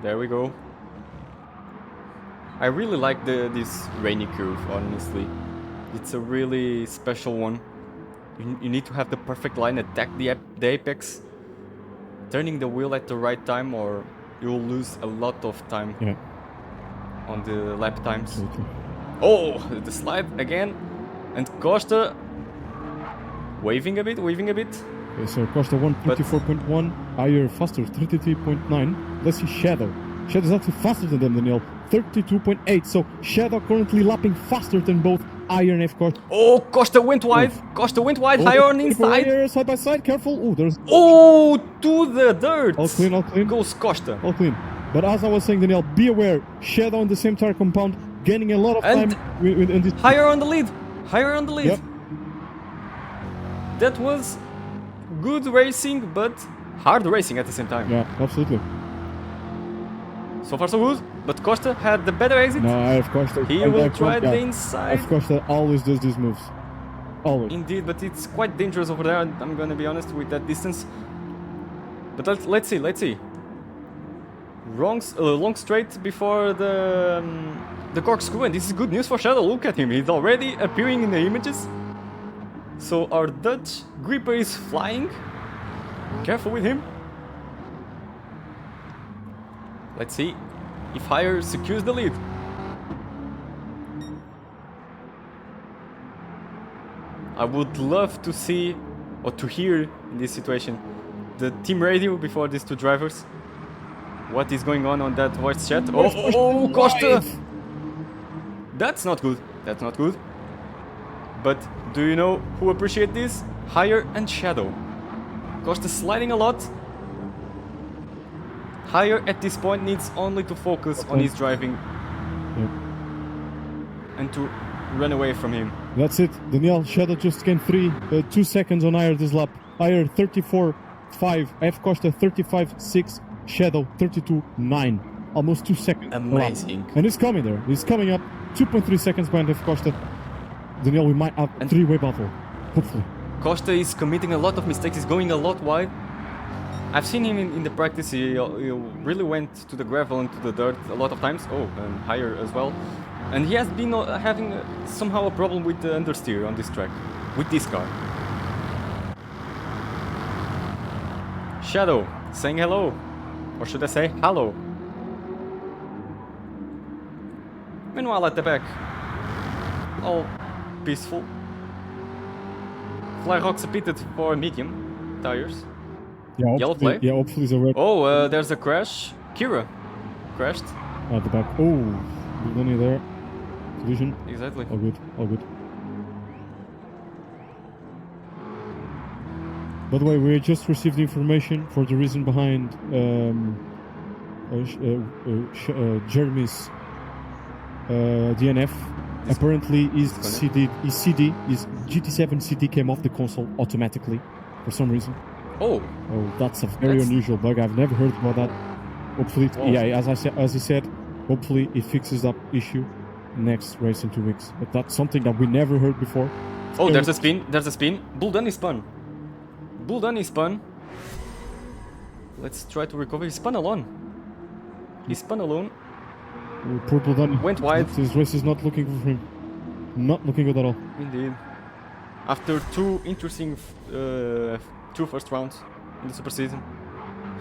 There we go. I really like this rainy curve, honestly. It's a really special one. You need to have the perfect line, attack the apex, turning the wheel at the right time, or you'll lose a lot of time on the lap times. Absolutely. Oh, the slide again, and Costa waving a bit. Okay, so Costa 134.1, Higher faster 33.9. Let's see Shadow. Shadow's actually faster than them, Daniel. 32.8. So Shadow currently lapping faster than both Higher and Costa. Oh, Costa went wide. Higher on inside. Higher, side by side, careful. Oh, there's. Oh, to the dirt. All clean. Goes Costa. All clean. But as I was saying, Daniel, be aware. Shadow on the same tire compound, gaining a lot of time. In this. Higher on the lead. Yep. That was good racing, but hard racing at the same time. Yeah, absolutely. So far so good, but Costa had the better exit. No, of course. He will try the inside. Of course, that always does these moves. Always. Indeed, but it's quite dangerous over there, I'm gonna be honest, with that distance. But let's see. Long straight before the corkscrew, and this is good news for Shadow. Look at him, he's already appearing in the images. So our Dutch gripper is flying. Careful with him. Let's see if Higher secures the lead. I would love to see or to hear in this situation the team radio before these two drivers. What is going on that voice chat? Oh, Costa! That's not good. But do you know who appreciate this? Higher and Shadow. Costa sliding a lot. Higher at this point needs only to focus on his driving and to run away from him. That's it. Daniel, Shadow just gained 2 seconds on Higher this lap. Higher 34.5, F Costa 35.6, Shadow 32.9. Almost 2 seconds. Amazing. And he's coming there. He's coming up 2.3 seconds behind F Costa. Daniel, we might have a 3-way battle. Hopefully. Costa is committing a lot of mistakes. He's going a lot wide. I've seen him in the practice. He really went to the gravel and to the dirt a lot of times. Oh, and Higher as well. And he has been having somehow a problem with the understeer on this track, with this car. Shadow, saying hello. Or should I say hello? Meanwhile at the back, all peaceful. Fly Rocks pitted for medium tires. Yeah, Yellow hopefully, flag? hopefully it's a red Oh, there's a crash. Kira crashed. at the back. Oh, Laguna there. Collision. Exactly. All good, all good. By the way, we just received information for the reason behind Jeremy's DNF. Apparently, his GT7 CD came off the console automatically for some reason. Oh, Oh, that's a very That's- unusual bug. I've never heard about that. Hopefully, Wow. yeah, as he said, hopefully it fixes that issue next race in 2 weeks. But that's something that we never heard before. oh, there's a spin. There's a spin. Bulldani spun. Bulldani spun. Let's try to recover. He spun alone. He spun alone. Purple done. Went wide. His race is not looking good for him. Not looking good at all. Indeed. After two interesting two first rounds in the super season,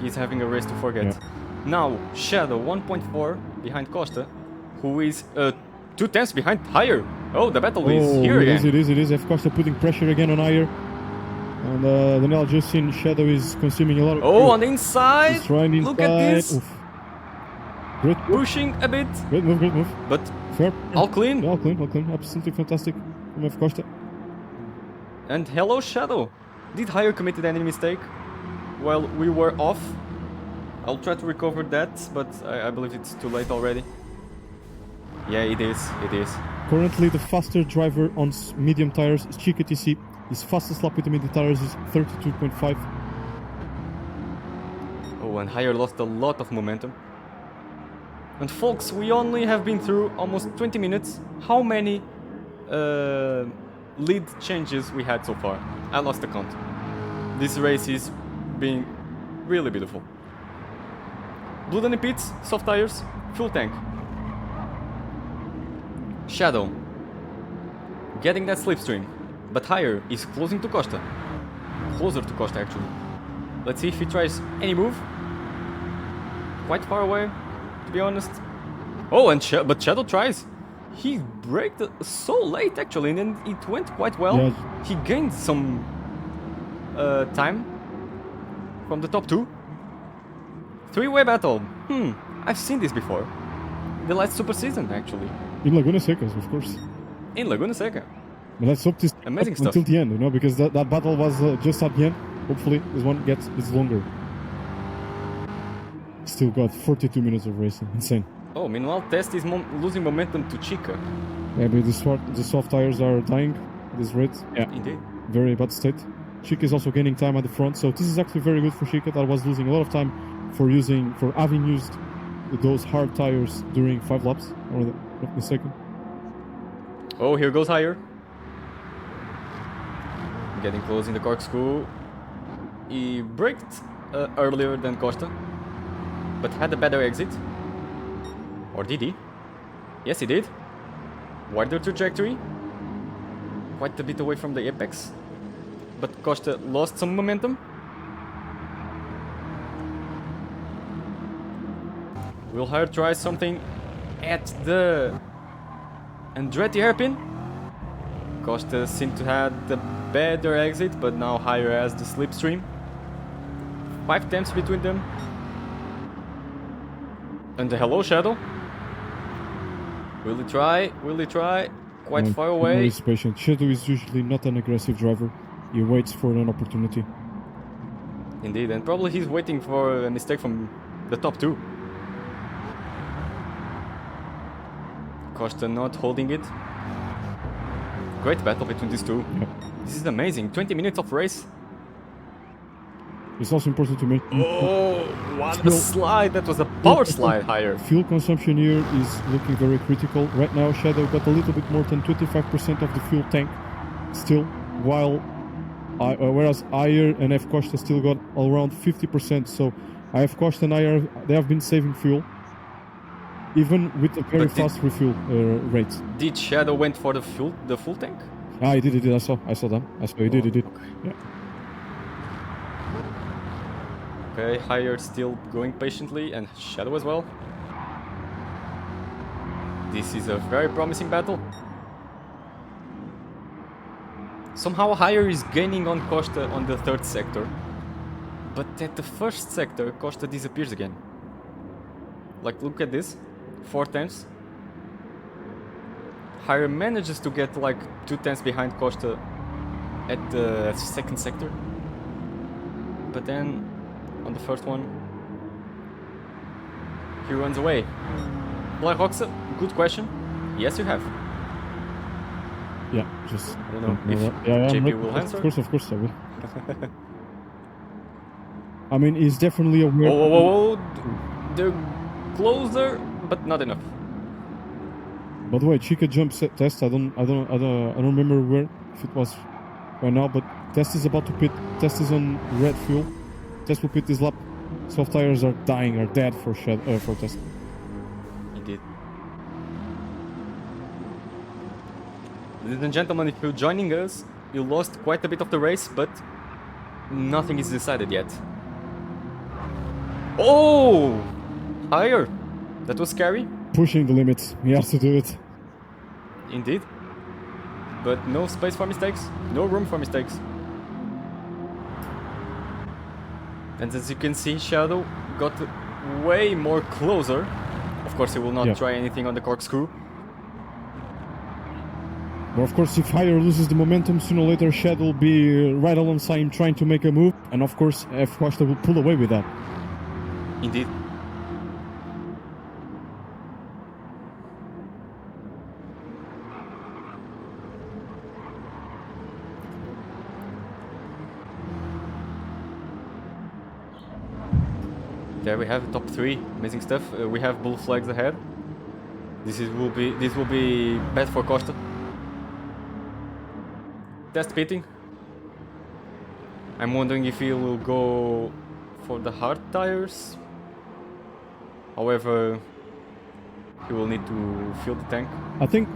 he's having a race to forget. Yeah. Now, Shadow 1.4 behind Costa, who is 2/10 behind Higher. Oh, the battle is here it again. is. F Costa putting pressure again on Ayer. And then I'll just seen Shadow is consuming a lot of Oh, fuel. on the inside. He's trying inside. Look at this. Oof. Great move. Pushing a bit, Great move, great move. but Fair. all clean. Yeah, all clean, all clean. Absolutely fantastic from F Costa. And hello, Shadow. Did Higher committed any mistake while we were off? I'll try to recover that, but I believe it's too late already. Yeah, it is. It is. Currently, the faster driver on medium tires is Seca TC. His fastest lap with the medium tires is 32.5. Oh, and Higher lost a lot of momentum. And folks, we only have been through almost 20 minutes. How many lead changes we had so far? I lost the count. This race is being really beautiful. Blue Dunny pits, soft tires, full tank. Shadow getting that slipstream, but Higher is closing to Costa. Closer to Costa, actually. Let's see if he tries any move. Quite far away, to be honest. Oh, and but Shadow tries. He braked so late, actually, and then it went quite well. Yeah. He gained some time from the top two. Three-way battle. I've seen this before. The last super season, actually. In Laguna Seca, of course. In Laguna Seca. But let's hope this Amazing until stuff. the end, you know, because that battle was just at the end. Hopefully, this one is longer. Still got 42 minutes of racing. Insane. Oh, meanwhile, Test is losing momentum to Chica. Yeah, but the soft tires are dying at this rate. Yeah, Indeed. very bad state. Chica is also gaining time at the front, so this is actually very good for Chica. That was losing a lot of time for having used those hard tires during 5 laps, or not mistaken. Oh, here goes Higher. Getting close in the corkscrew. He braked earlier than Costa, but had a better exit. Or did he? Yes, he did. Wider trajectory. Quite a bit away from the apex. But Costa lost some momentum. Will Higher try something at the Andretti hairpin? Costa seemed to have the better exit, but now Higher has the slipstream. 5 attempts between them. And the hello, Shadow. Will he try? Will he try? Quite far away. He's patient. Shadow is usually not an aggressive driver. He waits for an opportunity. Indeed, and probably he's waiting for a mistake from the top two. Costa not holding it. Great battle between these two. Yep. This is amazing. 20 minutes of race. It's also important to mention. Oh, what a slide! That was a power slide. Higher. Fuel consumption here is looking very critical. Right now, Shadow got a little bit more than 25% of the fuel tank still, whereas Ayer and F Costa still got around 50%. So F Costa and Ayer, they have been saving fuel, even with a very fast refuel rate. Did Shadow went for the full tank? Ah, he did. I saw them. He did. Okay. Yeah. Okay, Higher still going patiently, and Shadow as well. This is a very promising battle. Somehow Higher is gaining on Costa on the third sector. But at the first sector, Costa disappears again. Like, look at this. 4 tenths. Higher manages to get like 2 tenths behind Costa at the second sector. But then, on the first one, he runs away. Black Roxa, good question. Yes, you have. Yeah, just... I don't know if yeah, JP will answer. Of course I will. I mean, he's definitely aware... Oh, they're closer, but not enough. By the way, Chica jump set test. I don't remember where, if it was right now, but Test is about to pit. Test is on red fuel. Test will pit this lap. Soft tires are dying, are dead for Test. Indeed. Ladies and gentlemen, if you're joining us, you lost quite a bit of the race, but nothing is decided yet. Oh! Higher! That was scary. Pushing the limits. He has to do it. Indeed. But no space for mistakes. No room for mistakes. And as you can see, Shadow got way more closer. Of course, he will not try anything on the corkscrew. But of course, if Higher loses the momentum, sooner or later Shadow will be right alongside him trying to make a move. And of course, F. Costa will pull away with that. Indeed. There we have top 3, amazing stuff. We have blue flags ahead. This will be bad for Costa. Test pitting. I'm wondering if he will go for the hard tires. However, he will need to fill the tank. I think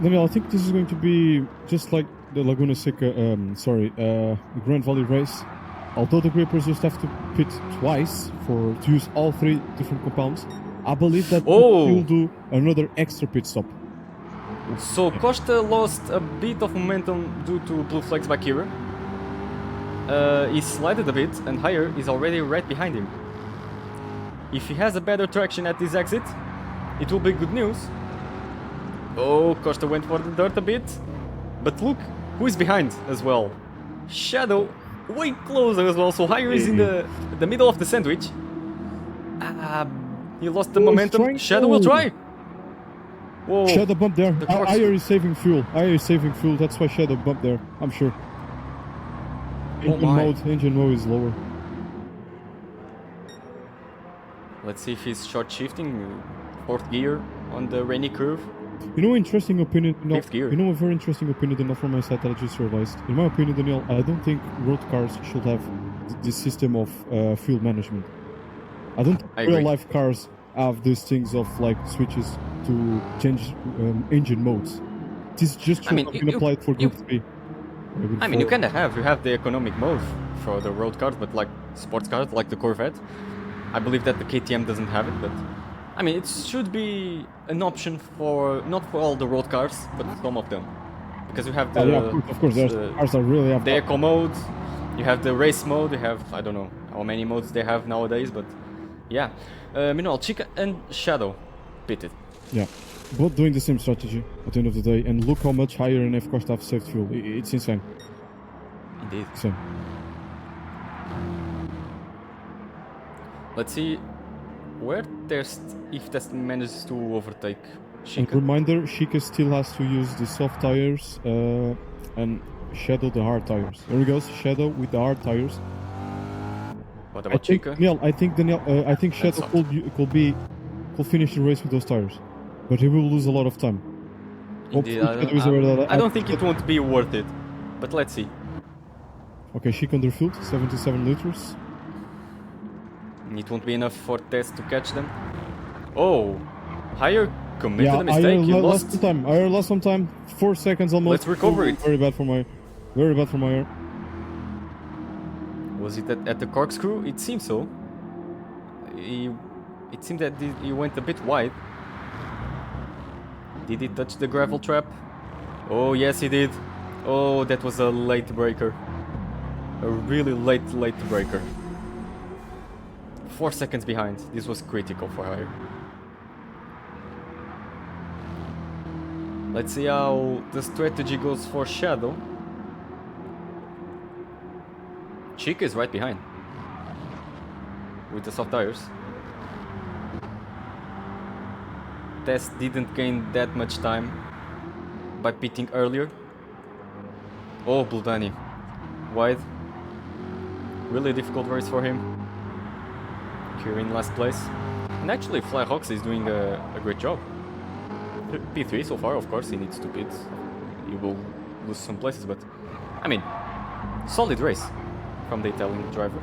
this is going to be just like the Laguna Seca, the Grand Valley race. Although the grippers just have to pit twice to use all 3 different compounds, I believe that he'll do another extra pit stop. So Costa lost a bit of momentum due to blue flags by Kira. He slided a bit, and Higher is already right behind him. If he has a better traction at this exit, it will be good news. Oh, Costa went for the dirt a bit. But look, who is behind as well? Shadow, way closer as well, so Higher is in the middle of the sandwich. He lost the momentum. Shadow will try. Whoa. Shadow bumped there. Higher is saving fuel. That's why Shadow bumped there, I'm sure. Engine mode is lower. Let's see if he's short shifting. 4th gear on the rainy curve. You know, interesting opinion. Fifth gear. You know, a very interesting opinion, not from my side that I just realized. In my opinion, Daniel, I don't think road cars should have this system of fuel management. I don't think real-life cars have these things of like switches to change engine modes. This just should have been applied for Group 3. I mean, you kind of have. You have the economic mode for the road cars, but like sports cars, like the Corvette. I believe that the KTM doesn't have it, but I mean, it should be an option for not for all the road cars, but some of them, because you have the of course, there's cars that really have the eco mode. You have the race mode. You have, I don't know how many modes they have nowadays, but yeah. Meanwhile, Chica and Shadow pitted. Yeah, both doing the same strategy at the end of the day, and look how much Higher and F Costa have saved fuel. It's insane. Indeed. Insane. Let's see where if Test manages to overtake Chica. And reminder, Chica still has to use the soft tires and Shadow the hard tires. There he goes, Shadow with the hard tires. What about Chica? I think Shadow could finish the race with those tires, but he will lose a lot of time. Indeed, I don't think it won't be worth it, but let's see. Okay, Chica underfueled, 77 liters. It won't be enough for Test to catch them. Oh, Higher committed a mistake. He lost some time. Higher lost some time. 4 seconds almost. Let's recover it. Very bad for Higher. Was it at the corkscrew? It seems so. it seemed that he went a bit wide. Did he touch the gravel trap? Oh, yes, he did. Oh, that was a late breaker. A really late breaker. 4 seconds behind. This was critical for Hire. Let's see how the strategy goes for Shadow. Chica is right behind with the soft tires. Tess didn't gain that much time by pitting earlier. Oh, Blue Danny. Wide. Really difficult race for him. Here in last place. And actually, Fly Hawks is doing a great job. P3 so far, of course, he needs to pit. He will lose some places, but I mean, solid race from the Italian driver.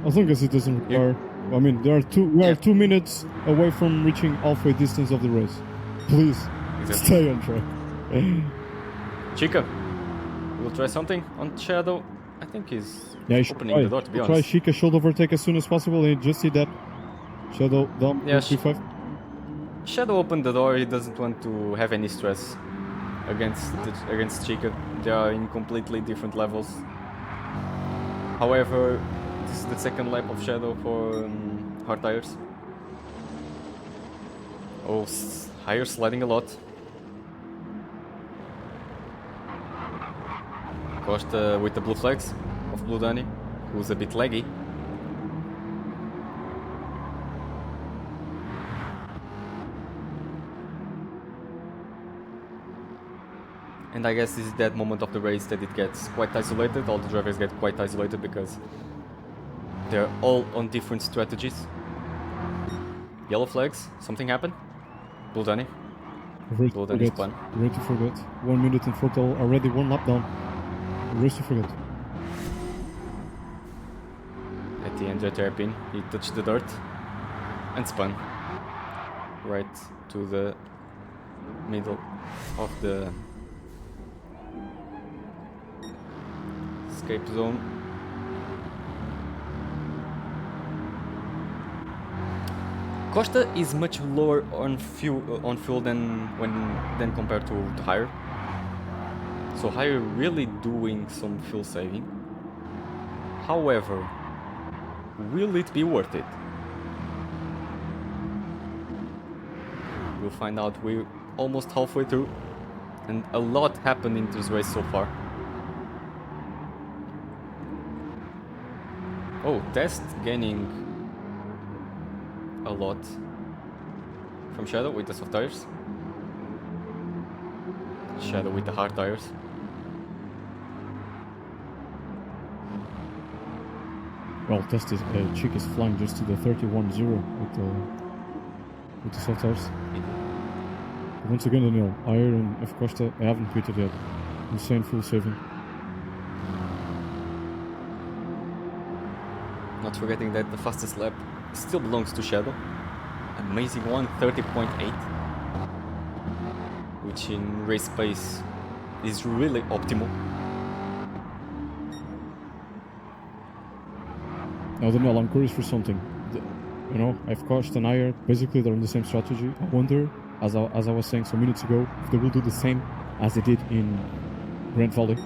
As long as it doesn't require. I mean, we are 2 minutes away from reaching halfway distance of the race. Please, stay on track. Chica, we'll try something on Shadow. I think he's opening the door, to be honest. Try Chica should overtake as soon as possible, and just see that. Shadow down P5. Shadow opened the door. He doesn't want to have any stress against Chica. They are in completely different levels. However, this is the second lap of Shadow for hard tires. Oh, Higher sliding a lot. Costa with the blue flags of Blue Danny, who's a bit laggy. And I guess this is that moment of the race that it gets quite isolated. All the drivers get quite isolated because they're all on different strategies. Yellow flags, something happened? Blue Danny. Blue Danny's plan. Ready to forget. 1 minute and 40, already 1 lap down. Race to forget. At the end, hairpin, he touched the dirt and spun right to the middle of the escape zone. Costa is much lower on fuel than compared to Higher. So Higher really doing some fuel saving. However, will it be worth it? We'll find out. We're almost halfway through, and a lot happened in this race so far. Oh, Test gaining a lot from Shadow with the soft tires. Shadow with the hard tires. Well, Test is Chick is flying just to the 31-0 with the soft tires. Once again, Daniel, Ayer and F Costa, I haven't pitted yet. Insane full saving. Not forgetting that the fastest lap still belongs to Shadow. Amazing one, 30.8. Which in race pace is really optimal. Now Daniel, I'm curious for something. You know, F Costa and Ayer, basically they're on the same strategy. I wonder, as I was saying some minutes ago, if they will do the same as they did in Grand Valley.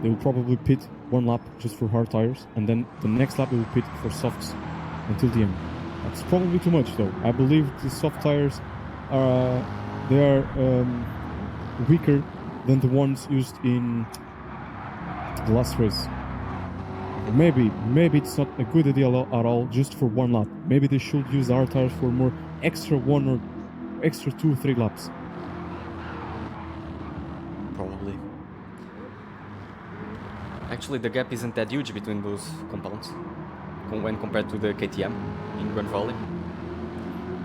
They will probably pit 1 lap just for hard tires, and then the next lap they will pit for softs until the end. That's probably too much, though. I believe the soft tires are weaker than the ones used in the last race. Maybe it's not a good idea at all just for 1 lap. Maybe they should use the hard tires for more extra 1 or extra 2 or 3 laps. Probably. Actually, the gap isn't that huge between those compounds when compared to the KTM in Grand Valley.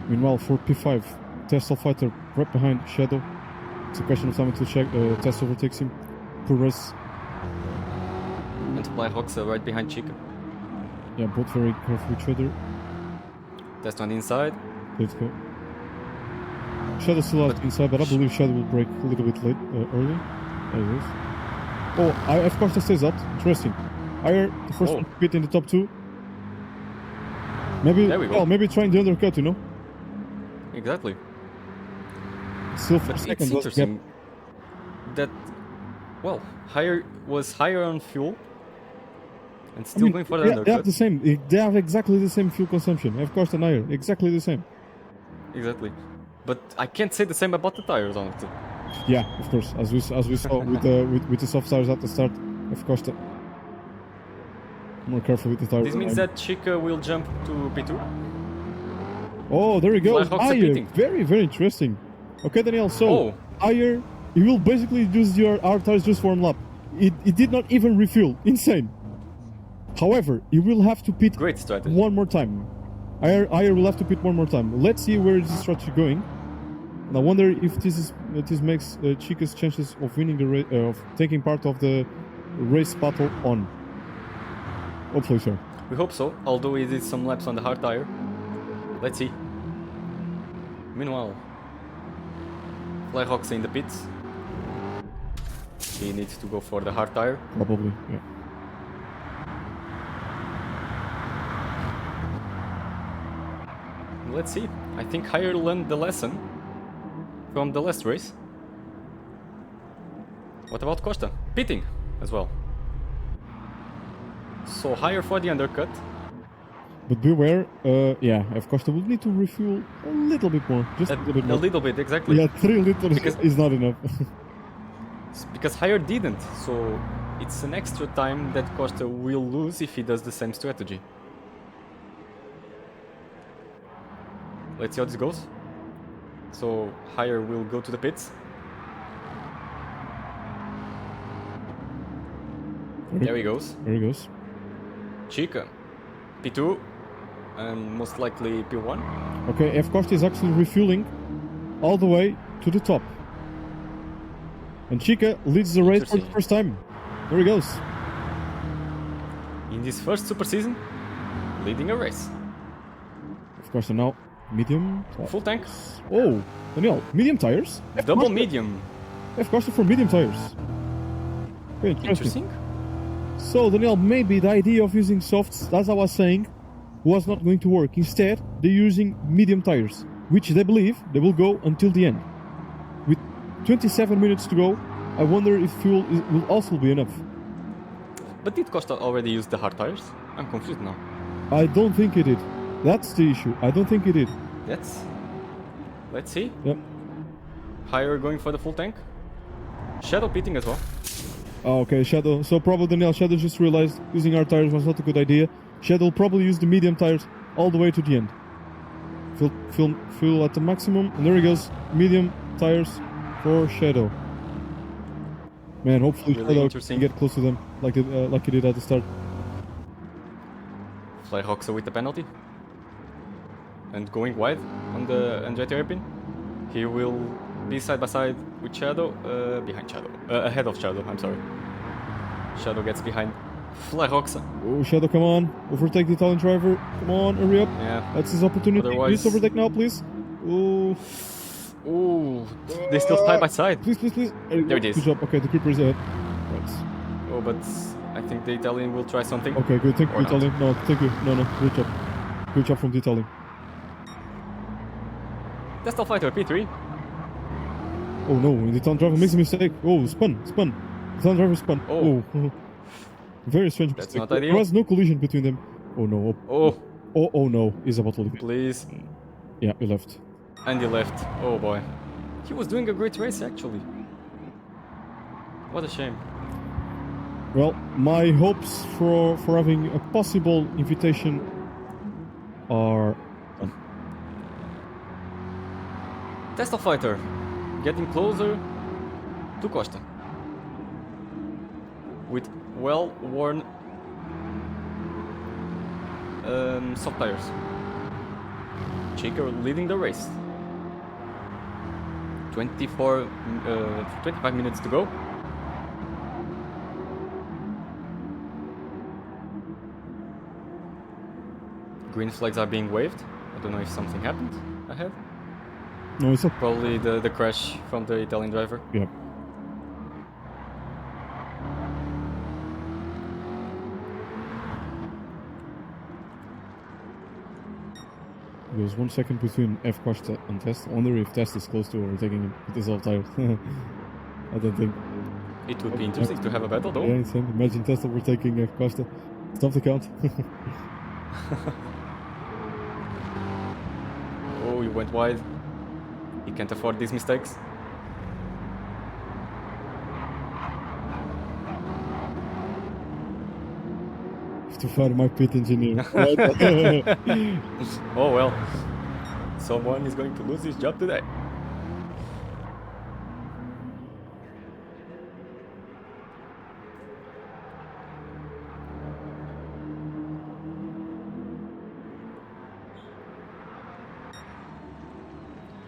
Meanwhile, for P5, Tesla fighter right behind Shadow. It's a question of time until Test overtakes him. Poor race. And Blackhawks are right behind Chica. Yeah, both very careful with each other. Test on the inside. Let's go. Shadow still out inside, but I believe Shadow will break a little bit late, early. There it is. Oh, of course, it stays out. Interesting. Ayer, the first one to pit in the top 2. Maybe, There we go. well, maybe trying the undercut, you know? Exactly. Still for But it's second. interesting that, well, was higher on fuel and still going for the They undercut. have the same. They have exactly the same fuel consumption. Of course, and higher. Exactly the same. Exactly. But I can't say the same about the tires, honestly. Yeah, of course. As we saw with the soft tires at the start, of course. More careful with the tires. This means that Chica will jump to P2. Oh, there he goes. Flyhawks are Higher. beating. Very, very interesting. Okay, Daniel. So Oh. higher. You will basically use our tires just for one lap. It did not even refuel. Insane. However, you will have to pit Great strategy. one more time. Higher will have to pit one more time. Let's see where is this strategy going. And I wonder if this makes Chica's chances of winning the of taking part of the race battle on. Hopefully, so. We hope so, although he did some laps on the hard tire. Let's see. Meanwhile, Flyhawks in the pits. He needs to go for the hard tire. Probably, yeah. Let's see. I think Higher learned the lesson from the last race. What about Costa? Pitting as well. So Higher for the undercut. But beware, yeah, of course, they will need to refuel a little bit more. Just a little bit more. A little bit, exactly. Yeah, 3 liters Because- is not enough. Because Higher didn't, so it's an extra time that Costa will lose if he does the same strategy. Let's see how this goes. So Higher will go to the pits. There he goes. There he goes. Chica, P2, and most likely P1. Okay, of course, he's actually refueling all the way to the top. And Chica leads the race for the Interesting. first time. There he goes. In this first super season, leading a race. Of course, and now medium. Full tank, Oh, Daniel, medium tires? double medium. Of course, for medium tires. Very interesting. Interesting. So, Daniel, maybe the idea of using softs, as I was saying, was not going to work. Instead, they're using medium tires, which they believe they will go until the end. With 27 minutes to go, I wonder if fuel will also be enough. But did Costa already use the hard tires? I'm confused now. I don't think it did. That's the issue. I don't think it did. Let's see. Yep. Higher going for the full tank. Shadow pitting as well. Oh, okay, Shadow. So probably Daniel, Shadow just realized using our tires was not a good idea. Shadow will probably use the medium tires all the way to the end. Fuel at the maximum, and there he goes. Medium tires for Shadow. Man, hopefully Really Shadow interesting. can get close to them like he did at the start. Flyhawks with the penalty. And going wide on the Andretti hairpin. He will be side by side with Shadow, behind Shadow, ahead of Shadow, I'm sorry. Shadow gets behind Flyhawks. Oh, Shadow, come on. Overtake the Italian driver. Come on, hurry up. Yeah. That's his opportunity. Otherwise- Please overtake now, please. Oh, Ooh, they still side by side. please, please, please. There it is. Good job. Okay, the creeper is ahead. Right. Oh, but I think the Italian will try something. Okay, good. Thank you, Or not. Italian. No, thank you. No, good job. Good job from the Italian. Destal Fighter P3. Oh no, the Italian driver makes a mistake. Oh, spun. The Italian driver spun. Oh. Very strange That's mistake. not ideal. There was no collision between them. Oh no. Oh, Oh no. He's about to leave. please. Yeah, he left. And he left. Oh boy. He was doing a great race actually. What a shame. Well, my hopes for having a possible invitation are done. Destal Fighter getting closer to Costa. With well-worn soft tires. Chica leading the race. 25 minutes to go. Green flags are being waved. I don't know if something happened ahead. No, it's not. Probably the crash from the Italian driver. Yeah. There's 1 second between F Costa and Test. I wonder if Test is close to overtaking him with his off tires. I don't think. It would be interesting to have a battle though. Yeah, insane. Imagine Test overtaking F Costa. Stop the count. Oh, you went wide. He can't afford these mistakes. To find my pit engineer. Oh well. Someone is going to lose his job today.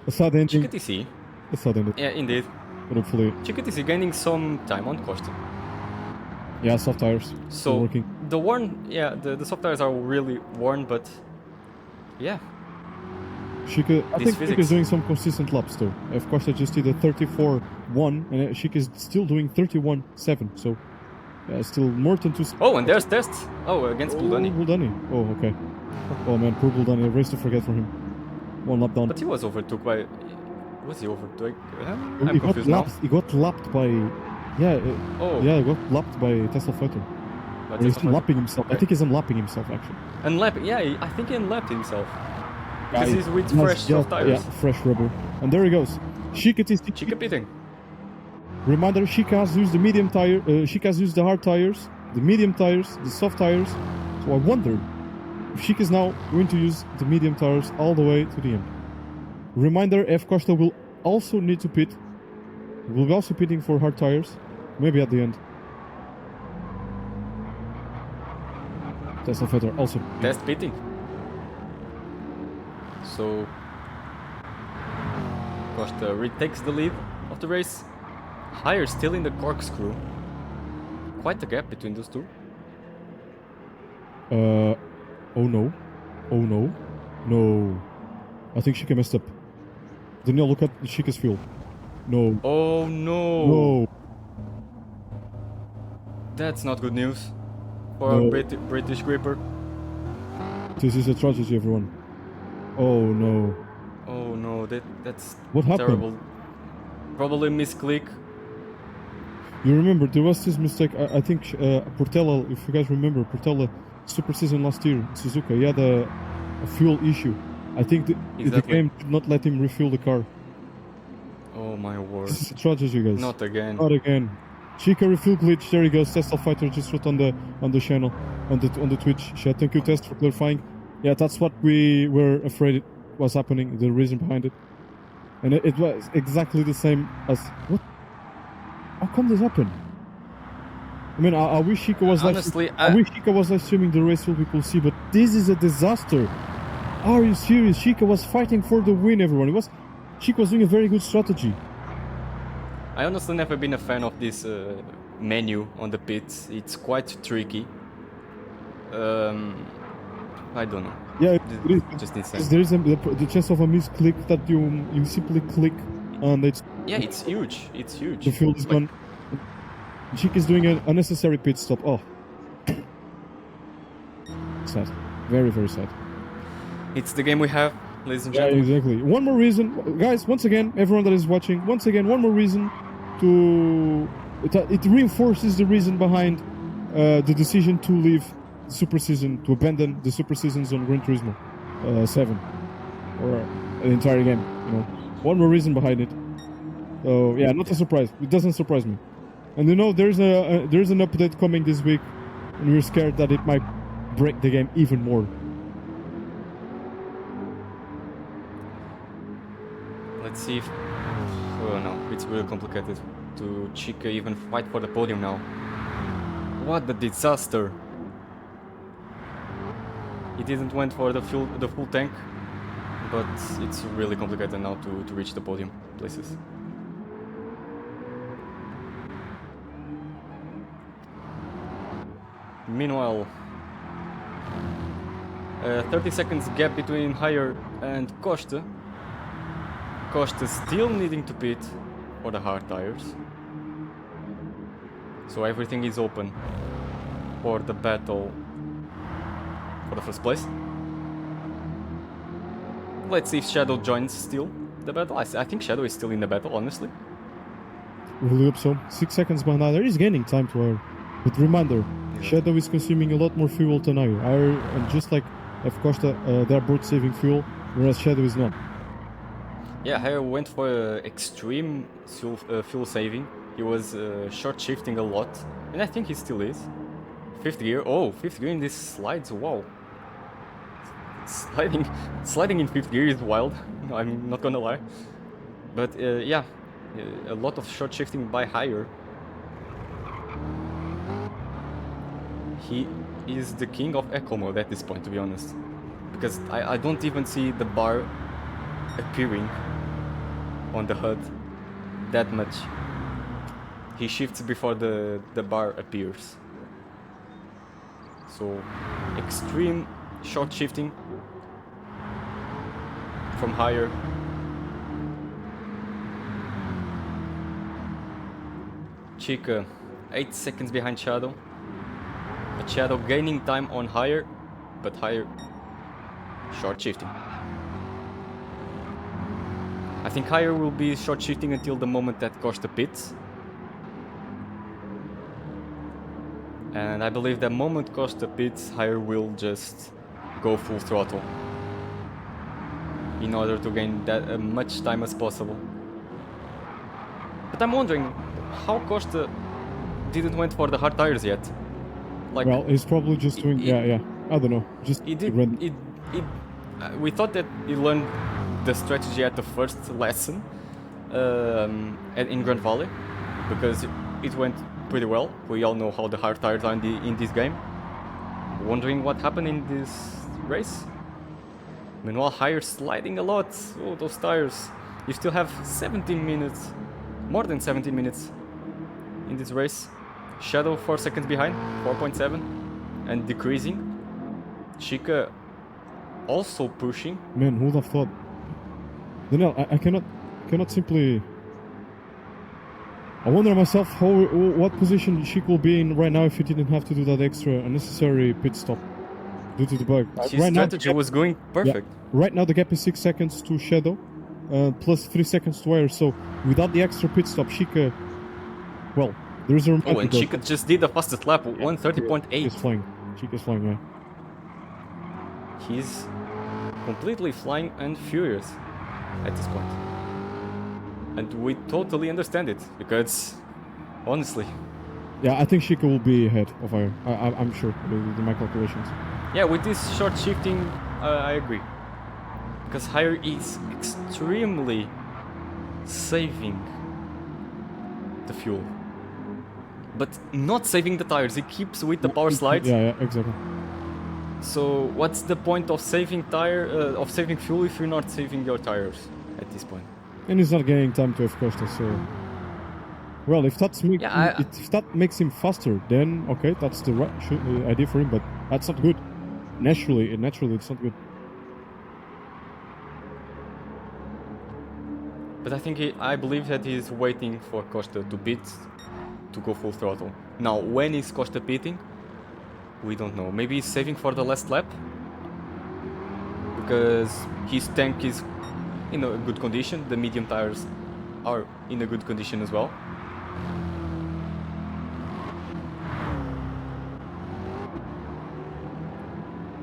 A sad ending. GTC. A sad ending. Yeah, indeed. But hopefully. GTC gaining some time on Costa. Yeah, soft tires. So working. the worn, yeah, the soft tires are really worn, but yeah. Shika, I think physics. Shika's doing some consistent laps though. Of course, I just did a 34-1, and Shika's still doing 31-7. So, yeah, still more than 2. Oh, and there's Test. Oh, against Buldani. Buldani. Oh, okay. Oh man, poor Buldani. A race to forget for him. 1 lap down. But he was overtook by. Was he overtook? He I'm got confused now. lapped. He got lapped by. Yeah. Oh. Yeah, he got lapped by Tesla Fighter. But Or he's Tesla Fighter. unlapping himself. Okay. I think he's unlapping himself actually. Unlapping, yeah, I think he unlapped himself. Because Yeah, he's with he has- fresh soft tires. Yeah, fresh rubber. And there he goes. Shika Chica pitting. Reminder: Shika has used the medium tire. Shika has used the hard tires, the medium tires, the soft tires. So I wonder if Shika is now going to use the medium tires all the way to the end. Reminder: F Costa will also need to pit. Will be also pitting for hard tires, maybe at the end. Tesla Fighter also. Test pitting. So Costa retakes the lead of the race. Higher still in the corkscrew. Quite a gap between those two. Oh no. Oh no. No. I think Shika messed up. Daniel, look at Shika's fuel. No. Oh no! No. That's not good news for No. a British gripper. This is a tragedy, everyone. Oh no. Oh no, that's What happened? terrible. Probably misclick. You remember, there was this mistake. I think Portela, if you guys remember, Portela Super Season last year, Suzuka, he had a fuel issue. I think the Exactly. game did not let him refuel the car. Oh my word. This is a tragedy, guys. Not again. Not again. Chica refuel glitch. There he goes. Tesla Fighter just wrote on the channel, on the Twitch chat. Thank you, Test, for clarifying. Yeah, that's what we were afraid it was happening. The reason behind it, and it was exactly the same as what? How come this happened? I mean, I wish Chica was Honestly, I wish Chica was live streaming the race so people see, but this is a disaster. Are you serious? Chica was fighting for the win, everyone. Chica was doing a very good strategy. I honestly never been a fan of this menu on the pits. It's quite tricky. I don't know. Yeah, it is. Just insane. There is the chance of a misclick that you simply click and it's Yeah, it's huge. It's huge. the fuel is gone. Chica is doing an unnecessary pit stop. Oh, sad. Very, very sad. It's the game we have, ladies and Yeah, gentlemen. exactly. One more reason, guys. Once again, everyone that is watching, once again, one more reason to it reinforces the reason behind the decision to leave Super Season, to abandon the Super Seasons on Gran Turismo 7 or the entire game. You know, one more reason behind it. So yeah, not a surprise. It doesn't surprise me. And you know, there's an update coming this week, and we're scared that it might break the game even more. Let's see if... Oh no, it's really complicated to Chica even fight for the podium now. What a disaster! He didn't went for the full tank, but it's really complicated now to reach the podium places. Meanwhile, 30 seconds gap between Higher and Costa. Costa still needing to pit for the hard tires. So everything is open for the battle for the first place. Let's see if Shadow joins still the battle. I think Shadow is still in the battle, honestly. Really hope so. 6 seconds behind Iyer. He's gaining time to Iyer. But reminder, Shadow is consuming a lot more fuel than Iyer. Iyer, and just like F Costa, they are both saving fuel, whereas Shadow is not. Yeah, Hare went for extreme fuel saving. He was short shifting a lot, and I think he still is. Fifth gear. Oh, fifth gear in these slides. Wow. Sliding in fifth gear is wild. I'm not gonna lie. But yeah, a lot of short shifting by Hire. He is the king of echo mode at this point, to be honest, because I don't even see the bar appearing on the HUD that much. He shifts before the bar appears. So extreme short shifting from Higher. Chica 8 seconds behind Shadow. But Shadow gaining time on Higher, but Higher short shifting. I think Higher will be short shifting until the moment that Costa pits. And I believe the moment Costa pits, Higher will just go full throttle in order to gain that as much time as possible. But I'm wondering how Costa didn't went for the hard tires yet. Like, well, he's probably just doing. Yeah. I don't know. Just we thought that he learned the strategy at the first lesson in Grand Valley, because it went pretty well. We all know how the hard tires are in this game. Wondering what happened in this race. Meanwhile, Higher sliding a lot. Oh, those tires. You still have 17 minutes, more than 17 minutes in this race. Shadow 4 seconds behind, 4.7, and decreasing. Chica also pushing. Man, who would have thought? Daniel, I cannot simply. I wonder myself what position Chica will be in right now if he didn't have to do that extra unnecessary pit stop due to the bug. His strategy was going perfect. Yeah, right now the gap is 6 seconds to Shadow, plus 3 seconds to Air. So without the extra pit stop, Chica, well, there's a reminder. Oh, and Chica just did the fastest lap, 1:30.8. Chica's flying. Chica's flying, yeah. He's completely flying and furious at this point. And we totally understand it, because, honestly... Yeah, I think Chica will be ahead of Air. I'm sure, with my calculations. Yeah, with this short shifting, I agree. Because Higher is extremely saving the fuel. But not saving the tires, he keeps with the power slides. Yeah, exactly. So what's the point of saving fuel if you're not saving your tires at this point? And he's not getting time to F Costa, so... Well, if that makes him faster, then okay, that's the right idea for him, but that's not good. Naturally, it's not good. But I believe that he's waiting for Costa to pit to go full throttle. Now, when is Costa pitting? We don't know. Maybe he's saving for the last lap, because his tank is in a good condition. The medium tires are in a good condition as well.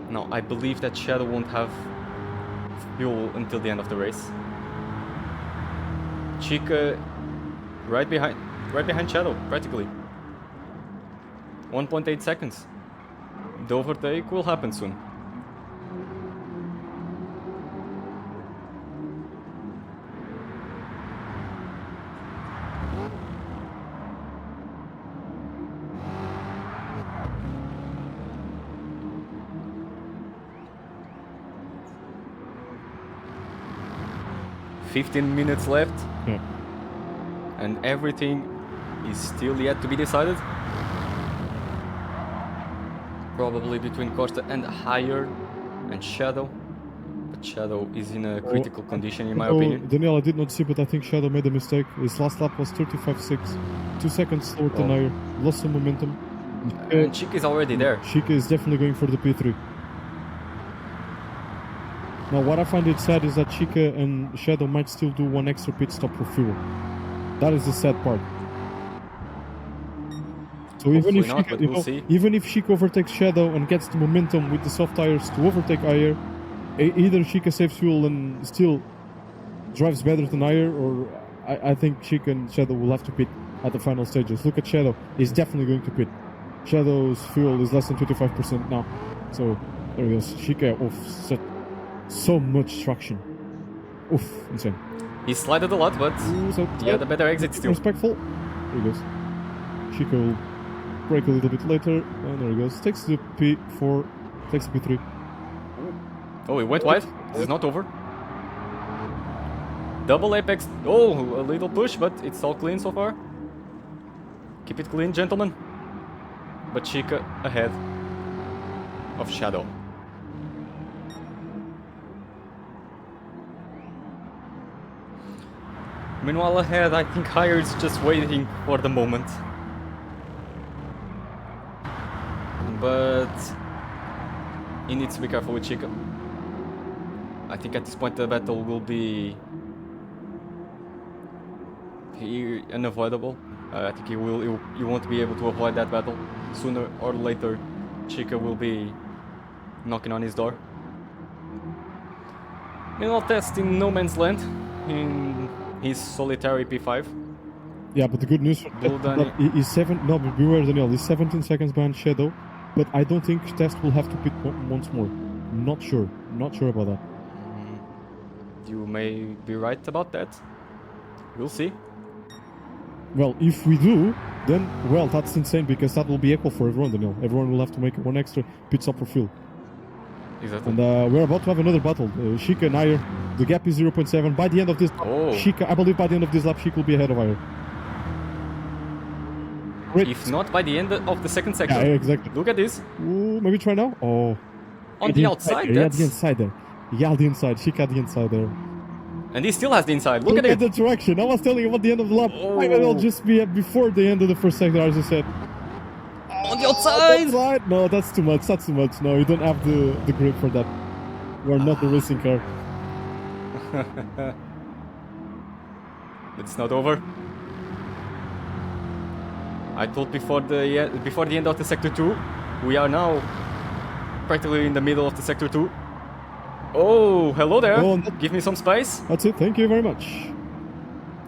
Now, I believe that Shadow won't have fuel until the end of the race. Chica right behind Shadow, practically. 1.8 seconds. The overtake will happen soon. "15 minutes left." Yeah. And everything is still yet to be decided. Probably between Costa and Higher and Shadow. But Shadow is in a critical condition, in my opinion. Daniel, I did not see, but I think Shadow made a mistake. His last lap was 35.6. 2 seconds slower than Higher. Lost some momentum. And Chica is already there. Chica is definitely going for the P3. Now, what I find it sad is that Chica and Shadow might still do one extra pit stop for fuel. That is the sad part. So even if, not, Chica, but we'll see. even if Chica overtakes Shadow and gets the momentum with the soft tires to overtake Ayer, either Chica saves fuel and still drives better than Ayer, or I think Chica and Shadow will have to pit at the final stages. Look at Shadow; he's definitely going to pit. Shadow's fuel is less than 25% now. So there he goes. Chica off so much traction. Oof, insane. He slided a lot, but yeah, the better exit still. Respectful. There he goes. Chica will brake a little bit later, and there he goes. Takes the P4, takes the P3. Oh, he went wide. This is not over. Double apex. Oh, a little push, but it's all clean so far. Keep it clean, gentlemen. But Chica ahead of Shadow. Meanwhile ahead, I think Higher is just waiting for the moment. But he needs to be careful with Chica. I think at this point the battle will be unavoidable. I think he won't be able to avoid that battle. Sooner or later, Chica will be knocking on his door. Meanwhile, Test in no man's land in his solitary P5. Yeah, but the good news that he's but beware, Daniel, he's 17 seconds behind Shadow, but I don't think Test will have to pit once more. Not sure about that. You may be right about that. We'll see. Well, if we do, then, well, that's insane, because that will be equal for everyone, Daniel. Everyone will have to make one extra pit stop for fuel. Exactly. And we're about to have another battle. Chica and Ayer, the gap is 0.7. By the end of this lap, Chica, I believe by the end of this lap, Chica will be ahead of Ayer. If not by the end of the second sector. Yeah, exactly. Look at this. Ooh, maybe try now? Oh. On the outside, yeah, the inside there. Yeah, the inside. Chica the inside there. And he still has the inside. Look at it. The direction. I was telling you about the end of the lap. It'll just be before the end of the first sector, as I said. On the outside! No, that's too much. That's too much. No, you don't have the grip for that. You are not a racing car. It's not over. I told before the end of the sector 2, we are now practically in the middle of the sector 2. Oh, hello there. Oh, give me some space. That's it. Thank you very much.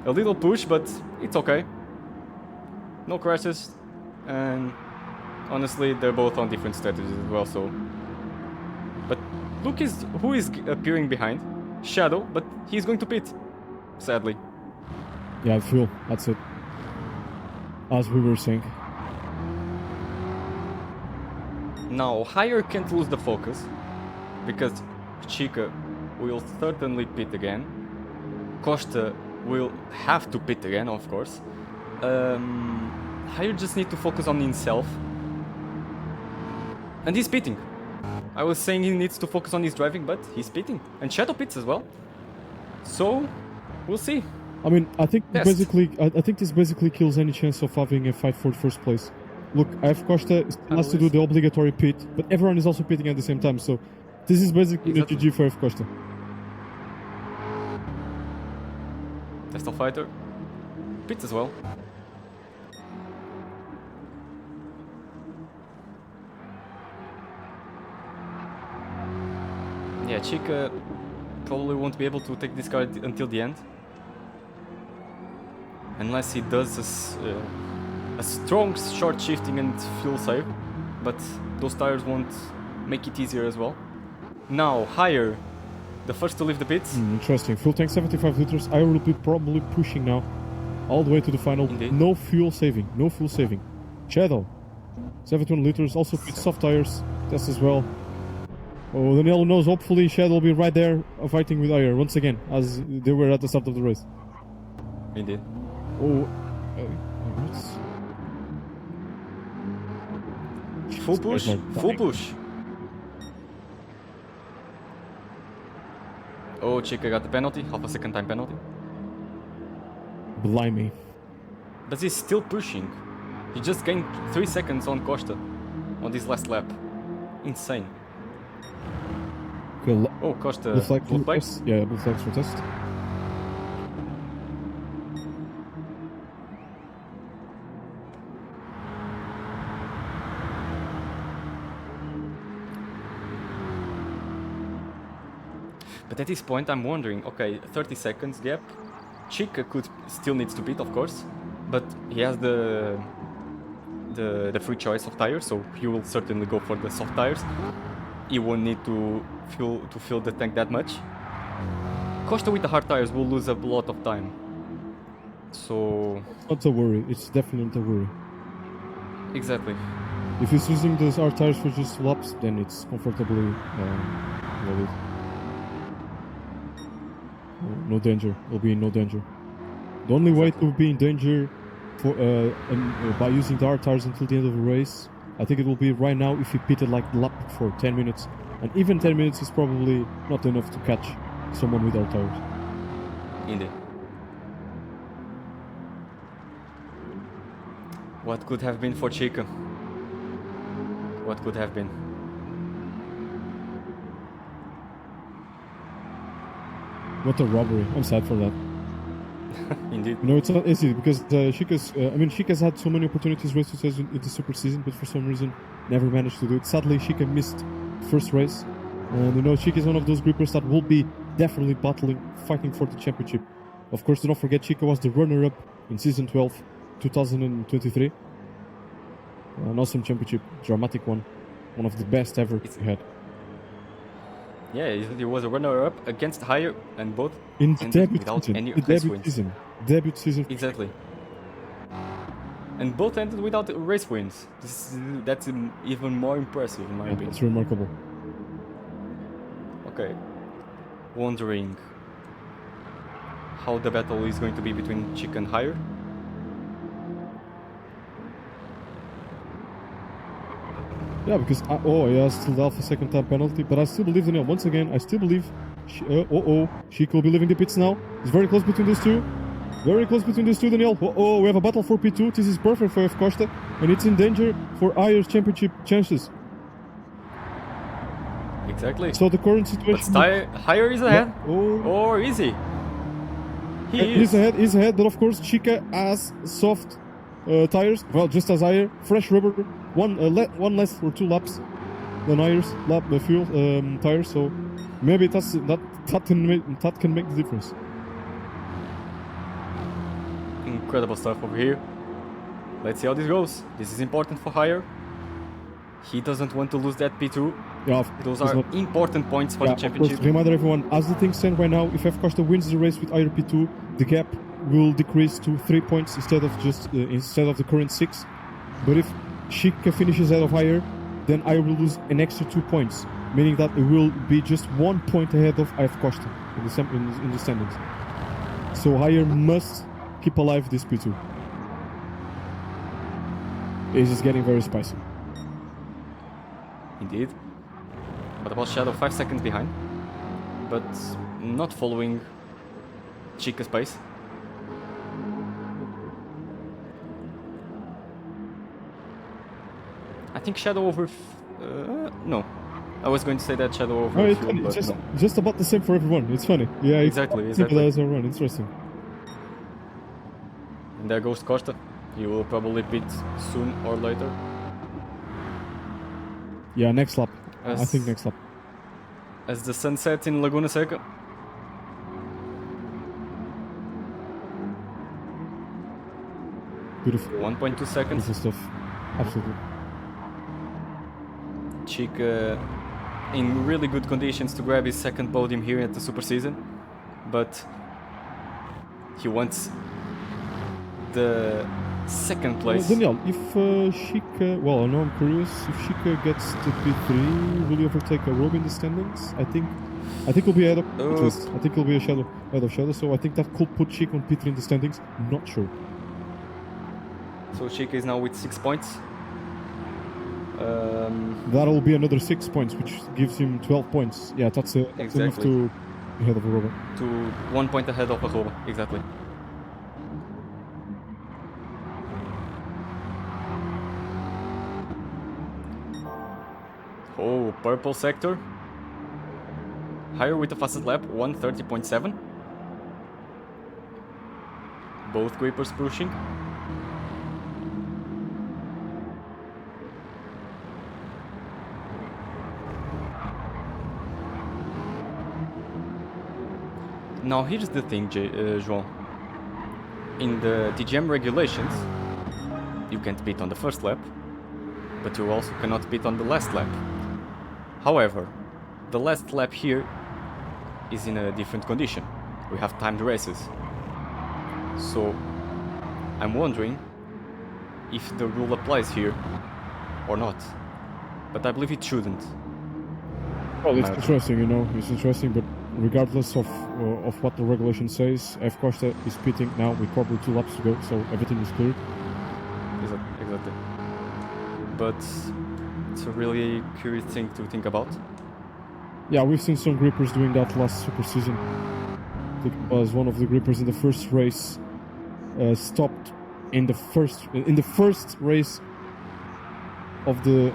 A little push, but it's okay. No crashes, and honestly, they're both on different strategies as well. So, but look, who is appearing behind? Shadow, but he's going to pit, sadly. Yeah, I feel that's it. As we were saying. Now, Higher can't lose the focus, because Chica will certainly pit again. Costa will have to pit again, of course. Higher just need to focus on himself. And he's pitting. I was saying he needs to focus on his driving, but he's pitting. And Shadow pits as well. So, we'll see. I mean, I think this basically kills any chance of having a fight for first place. Look, IF Costa has to do the obligatory pit, but everyone is also pitting at the same time, so this is basically the GG for IF Costa. Test fighter pits as well. Yeah, Chica probably won't be able to take this car until the end. Unless he does a strong short shifting and fuel save. But those tires won't make it easier as well. Now, Higher, the first to leave the pits. Interesting. Fuel tank 75 liters. I will be probably pushing now all the way to the final. Indeed. No fuel saving. No fuel saving. Shadow, 71 liters. Also pit soft tires. Test as well. Oh, Daniel knows. Hopefully Shadow will be right there fighting with Ayer once again, as they were at the start of the race. Indeed. Oh, full push. Full push. Oh, Chica got the penalty. Half a second time penalty. Blimey. But he's still pushing. He just gained 3 seconds on Costa on this last lap. Insane. Okay, Oh, Costa, blue flag blue for flag. test. Yeah, blue flags for test. But at this point, I'm wondering, okay, 30 seconds gap. Chica still needs to beat, of course, but he has the free choice of tires, so he will certainly go for the soft tires. He won't need to fill the tank that much. Costa with the hard tires will lose a lot of time. So It's not a worry. It's definitely not a worry. exactly. If he's using those hard tires for just laps, then it's comfortably loaded. No danger. Will be in no danger. The only way Exactly. to be in danger by using the hard tires until the end of the race, I think it will be right now if he pitted like lap for 10 minutes. And even 10 minutes is probably not enough to catch someone with hard tires. Indeed. What could have been for Chica? What could have been? What a robbery. I'm sad for that. Indeed. You know, it's not easy because Shika's had so many opportunities race success in the super season, but for some reason never managed to do it. Sadly, Shika missed first race. And you know, Shika is one of those grippers that will be definitely battling, fighting for the championship. Of course, do not forget Shika was the runner-up in season 12, 2023. An awesome championship, dramatic one of the best ever we had. Yeah, he was a runner-up against Higher, and both In the ended debut without season, any the race debut wins. season, debut season. Exactly. And both ended without race wins. That's even more impressive in my opinion. It's remarkable. Okay. Wondering how the battle is going to be between Chica and Higher. Yeah, because he has still the alpha second time penalty, but I still believe Daniel. Once again, I still believe. Chico will be leaving the pits now. It's very close between these two. Very close between these two, Daniel. We have a battle for P2. This is perfect for F Costa, and it's in danger for Ayer's championship chances. Exactly. So the current situation. But Higher is ahead. Yeah, Or is he? He's ahead, but of course Chica has soft tires. Well, just as Ayer, fresh rubber. One less for 2 laps than Ayer's fuel tires. So maybe that can make the difference. Incredible stuff over here. Let's see how this goes. This is important for Higher. He doesn't want to lose that P2. Yeah, Those are important points for the championship. Reminder everyone, as the things stand right now, if F Costa wins the race with Ayer P2, the gap will decrease to 3 points instead of the current 6. But if Chica finishes ahead of Ayer, then Ayer will lose an extra 2 points, meaning that it will be just 1 point ahead of F Costa in the standings. So Ayer must keep alive this P2. It is getting very spicy. Indeed. But about Shadow 5 seconds behind. But not following Chica's pace. I think Shadow over... no. I was going to say that Shadow over It's Fuel, funny. but It's no. just about the same for everyone. It's funny. Yeah, Exactly. As everyone. Interesting. And there goes Costa. He will probably pit soon or later. Yeah, next lap. I think next lap. As the sun sets in Laguna Seca. Beautiful. 1.2 seconds. Beautiful stuff. Absolutely. Chica in really good conditions to grab his second podium here at the Super Season, but he wants the second place. Daniel, if Chica, well, I know I'm curious. If Chica gets to P3, will he overtake a Rob in the standings? I think he'll be ahead of. At least. I think he'll be ahead of Shadow. So I think that could put Chica on P3 in the standings. Not sure. So Chica is now with 6 points. That'll be another 6 points, which gives him 12 points. Yeah, that's enough to ahead of Aruba. To 1 point ahead of Aruba, exactly. Oh, purple sector. Higher with the fastest lap, 1:30.7. Both grippers pushing. Now here's the thing, João. In the TGM regulations, you can't pit on the first lap, but you also cannot pit on the last lap. However, the last lap here is in a different condition. We have timed races. So, I'm wondering if the rule applies here or not. But I believe it shouldn't. Well, it's interesting, you know, it's interesting, but regardless of what the regulation says, F Costa is pitting now with probably 2 laps to go, so everything is cleared. Exactly. But it's a really curious thing to think about. Yeah, we've seen some grippers doing that last super season. I think it was one of the grippers in the first race stopped in the first race of the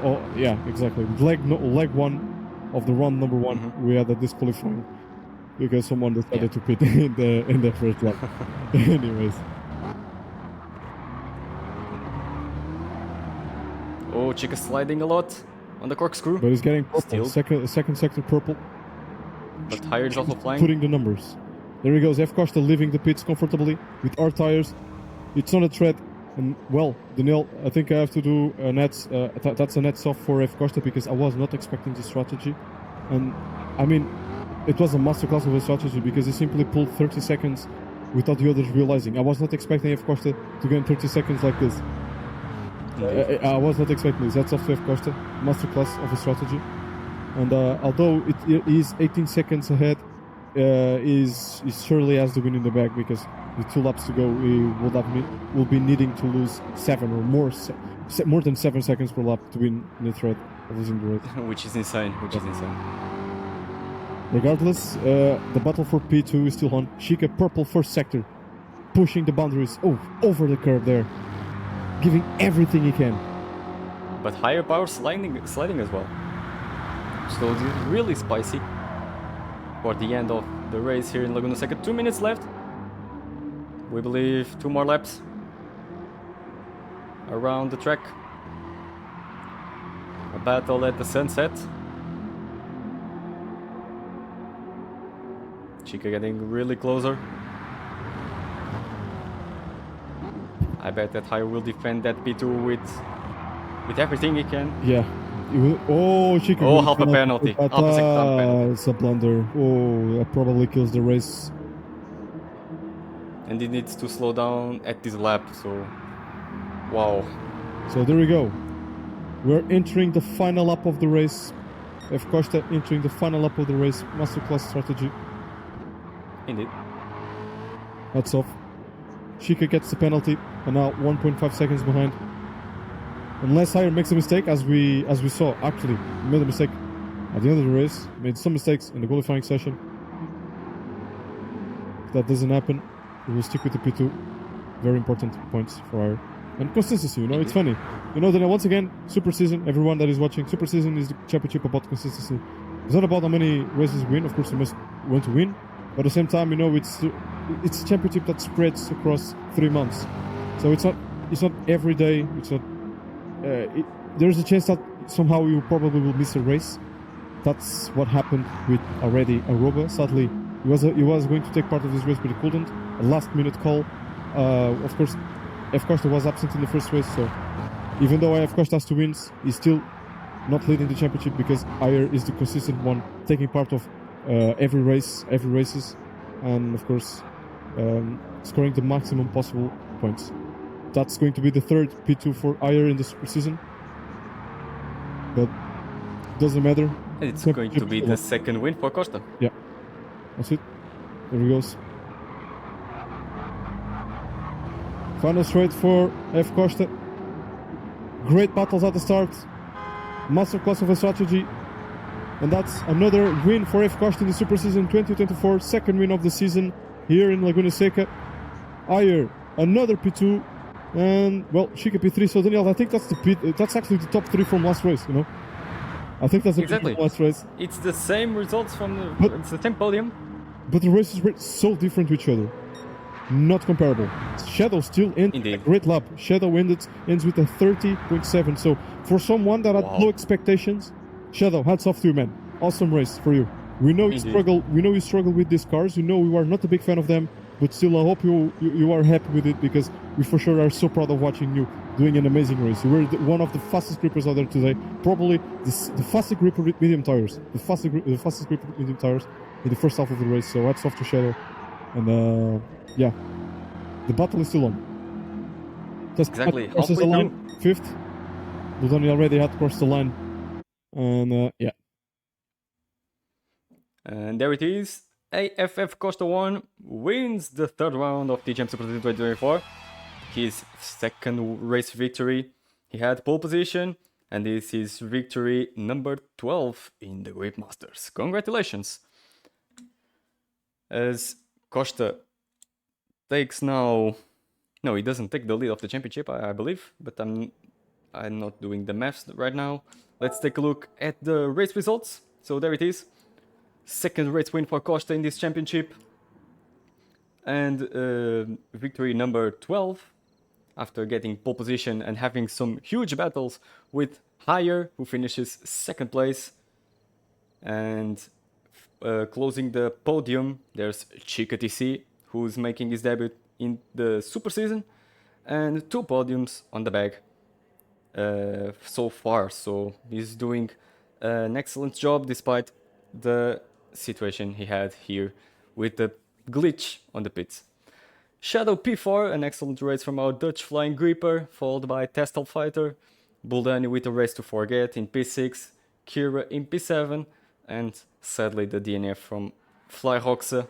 leg 1 of the run number 1. We had a disqualifying because someone decided to pit in the first lap. Anyways. Oh, Chica sliding a lot on the corkscrew. But he's getting purple. Still. Second sector purple. But Higher is also flying. Putting the numbers. There he goes, F Costa leaving the pits comfortably with our tires. It's on a thread. And well, Daniel, I think I have to do a nets. That's a nets off for F Costa because I was not expecting this strategy. And I mean, it was a masterclass of a strategy because he simply pulled 30 seconds without the others realizing. I was not expecting F Costa to gain 30 seconds like this. I was not expecting this. That's off to F Costa. Masterclass of a strategy. And although it is 18 seconds ahead, he surely has the win in the bag because with 2 laps to go, he will be needing to lose 7 or more than 7 seconds per lap to win the threat of losing the race. Which is insane. Regardless, the battle for P2 is still on. Seca, purple first sector, pushing the boundaries over the curve there, giving everything he can. But Higher power sliding as well. So it's really spicy for the end of the race here in Laguna Seca. 2 minutes left. We believe 2 more laps around the track. A battle at the sunset. Chica getting really closer. I bet that Higher will defend that P2 with everything he can. Yeah. Chica. Oh, half a penalty. Half a second penalty. It's a blunder. Oh, that probably kills the race. And he needs to slow down at this lap, so wow. So there we go. We're entering the final lap of the race. F Costa entering the final lap of the race. Masterclass strategy. Indeed. That's off. Seca gets the penalty and now 1.5 seconds behind. Unless Higher makes a mistake, as we saw, actually he made a mistake at the end of the race. Made some mistakes in the qualifying session. If that doesn't happen, we will stick with the P2. Very important points for Higher. And consistency, you know, it's funny. You know, then once again, Super Season, everyone that is watching, Super Season is the championship about consistency. It's not about how many races we win. Of course, you must want to win. But at the same time, you know, it's a championship that spreads across 3 months. So it's not every day. It's not. There's a chance that somehow you probably will miss a race. That's what happened with already Aruba. Sadly, he was going to take part of this race, but he couldn't. A last-minute call. Of course, F Costa was absent in the first race, so even though F Costa has 2 wins, he's still not leading the championship because Higher is the consistent one, taking part of every races, and of course scoring the maximum possible points. That's going to be the 3rd P2 for Higher in the Super Season, but doesn't matter. It's going to be the 2nd win for Costa. Yeah, that's it. There he goes. Final straight for F Costa. Great battles at the start. Masterclass of a strategy. And that's another win for F Costa in the Super Season 2024. 2nd win of the season here in Laguna Seca. Higher, another P2. And, well, Seca P3. So, Daniel, I think that's actually the top 3 from last race, you know? I think that's a Exactly. last race. It's the same results from But- it's the same podium. But the races were so different to each other. Not comparable. Shadow still ends Indeed. a great lap. Shadow ends with a 30.7. So for someone that had Wow. low expectations, Shadow, hats off to you, man. Awesome race for you. We know you Indeed. struggle. We know you struggle with these cars. We know you are not a big fan of them, but still, I hope you are happy with it because we for sure are so proud of watching you doing an amazing race. You were one of the fastest grippers out there today. Probably the fastest gripper with medium tires. The fastest gripper with medium tires in the first half of the race. So hats off to Shadow. And yeah, the battle is still on. Exactly, Crosses the halfway line, fifth. Ludoni already had crossed the line, and yeah. And there it is. AFF Costa 1 wins the third round of TGM Super 2024. His second race victory. He had pole position, and this is victory number 12 in the Grip Masters. Congratulations! As Costa takes now... No, he doesn't take the lead of the championship, I believe, but I'm not doing the maths right now. Let's take a look at the race results. So there it is. Second race win for Costa in this championship. And victory number 12 after getting pole position and having some huge battles with Higher, who finishes second place. And closing the podium, there's Chica TC, who's making his debut in the Super Season, and 2 podiums on the bag so far. So he's doing an excellent job despite the situation he had here with the glitch on the pits. Shadow P4, an excellent race from our Dutch Flying Gripper, followed by Testal Fighter, Buldani with a race to forget in P6, Kira in P7, and sadly the DNF from Fly Roxa,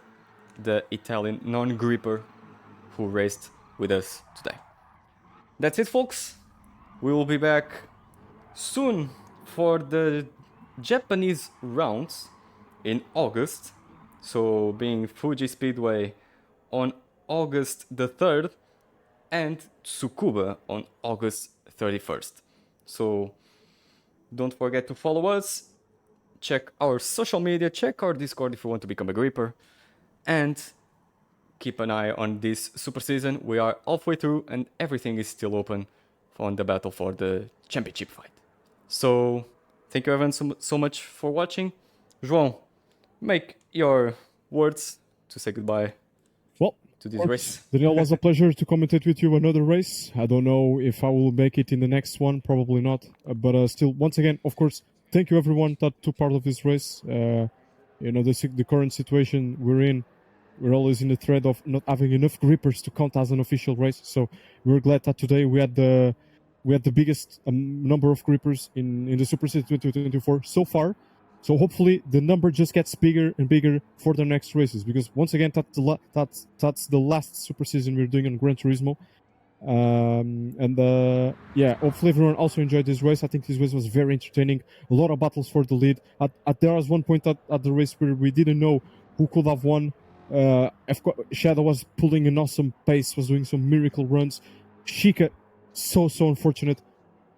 the Italian non-gripper who raced with us today. That's it, folks. We will be back soon for the Japanese rounds in August. So being Fuji Speedway on August the 3rd and Tsukuba on August 31st. So don't forget to follow us, check our social media, check our Discord if you want to become a gripper, and keep an eye on this super season. We are halfway through and everything is still open on the battle for the championship fight. So thank you everyone so much for watching. João, make your words to say goodbye Well, to this race. Daniel, was a pleasure to commentate with you another race. I don't know if I will make it in the next one, probably not. But still, once again, of course, thank you everyone that took part of this race. The current situation we're in, we're always in the thread of not having enough grippers to count as an official race. So we're glad that today we had the biggest number of grippers in the Super Series 2024 so far. So hopefully the number just gets bigger and bigger for the next races, because once again that's the last Super Season we're doing on Gran Turismo. Hopefully everyone also enjoyed this race. I think this race was very entertaining. A lot of battles for the lead. There was one point at the race where we didn't know who could have won. Shadow was pulling an awesome pace, was doing some miracle runs. Chica, so unfortunate.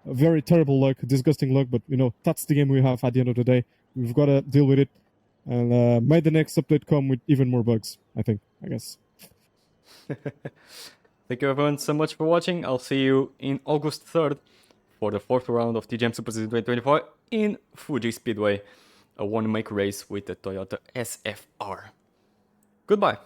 Very terrible luck, disgusting luck, but that's the game we have at the end of the day. We've got to deal with it, and may the next update come with even more bugs, I guess. Thank you everyone so much for watching. I'll see you in August 3rd for the 4th round of TGM Super Season 2024 in Fuji Speedway, a one-make race with the Toyota SFR. Goodbye.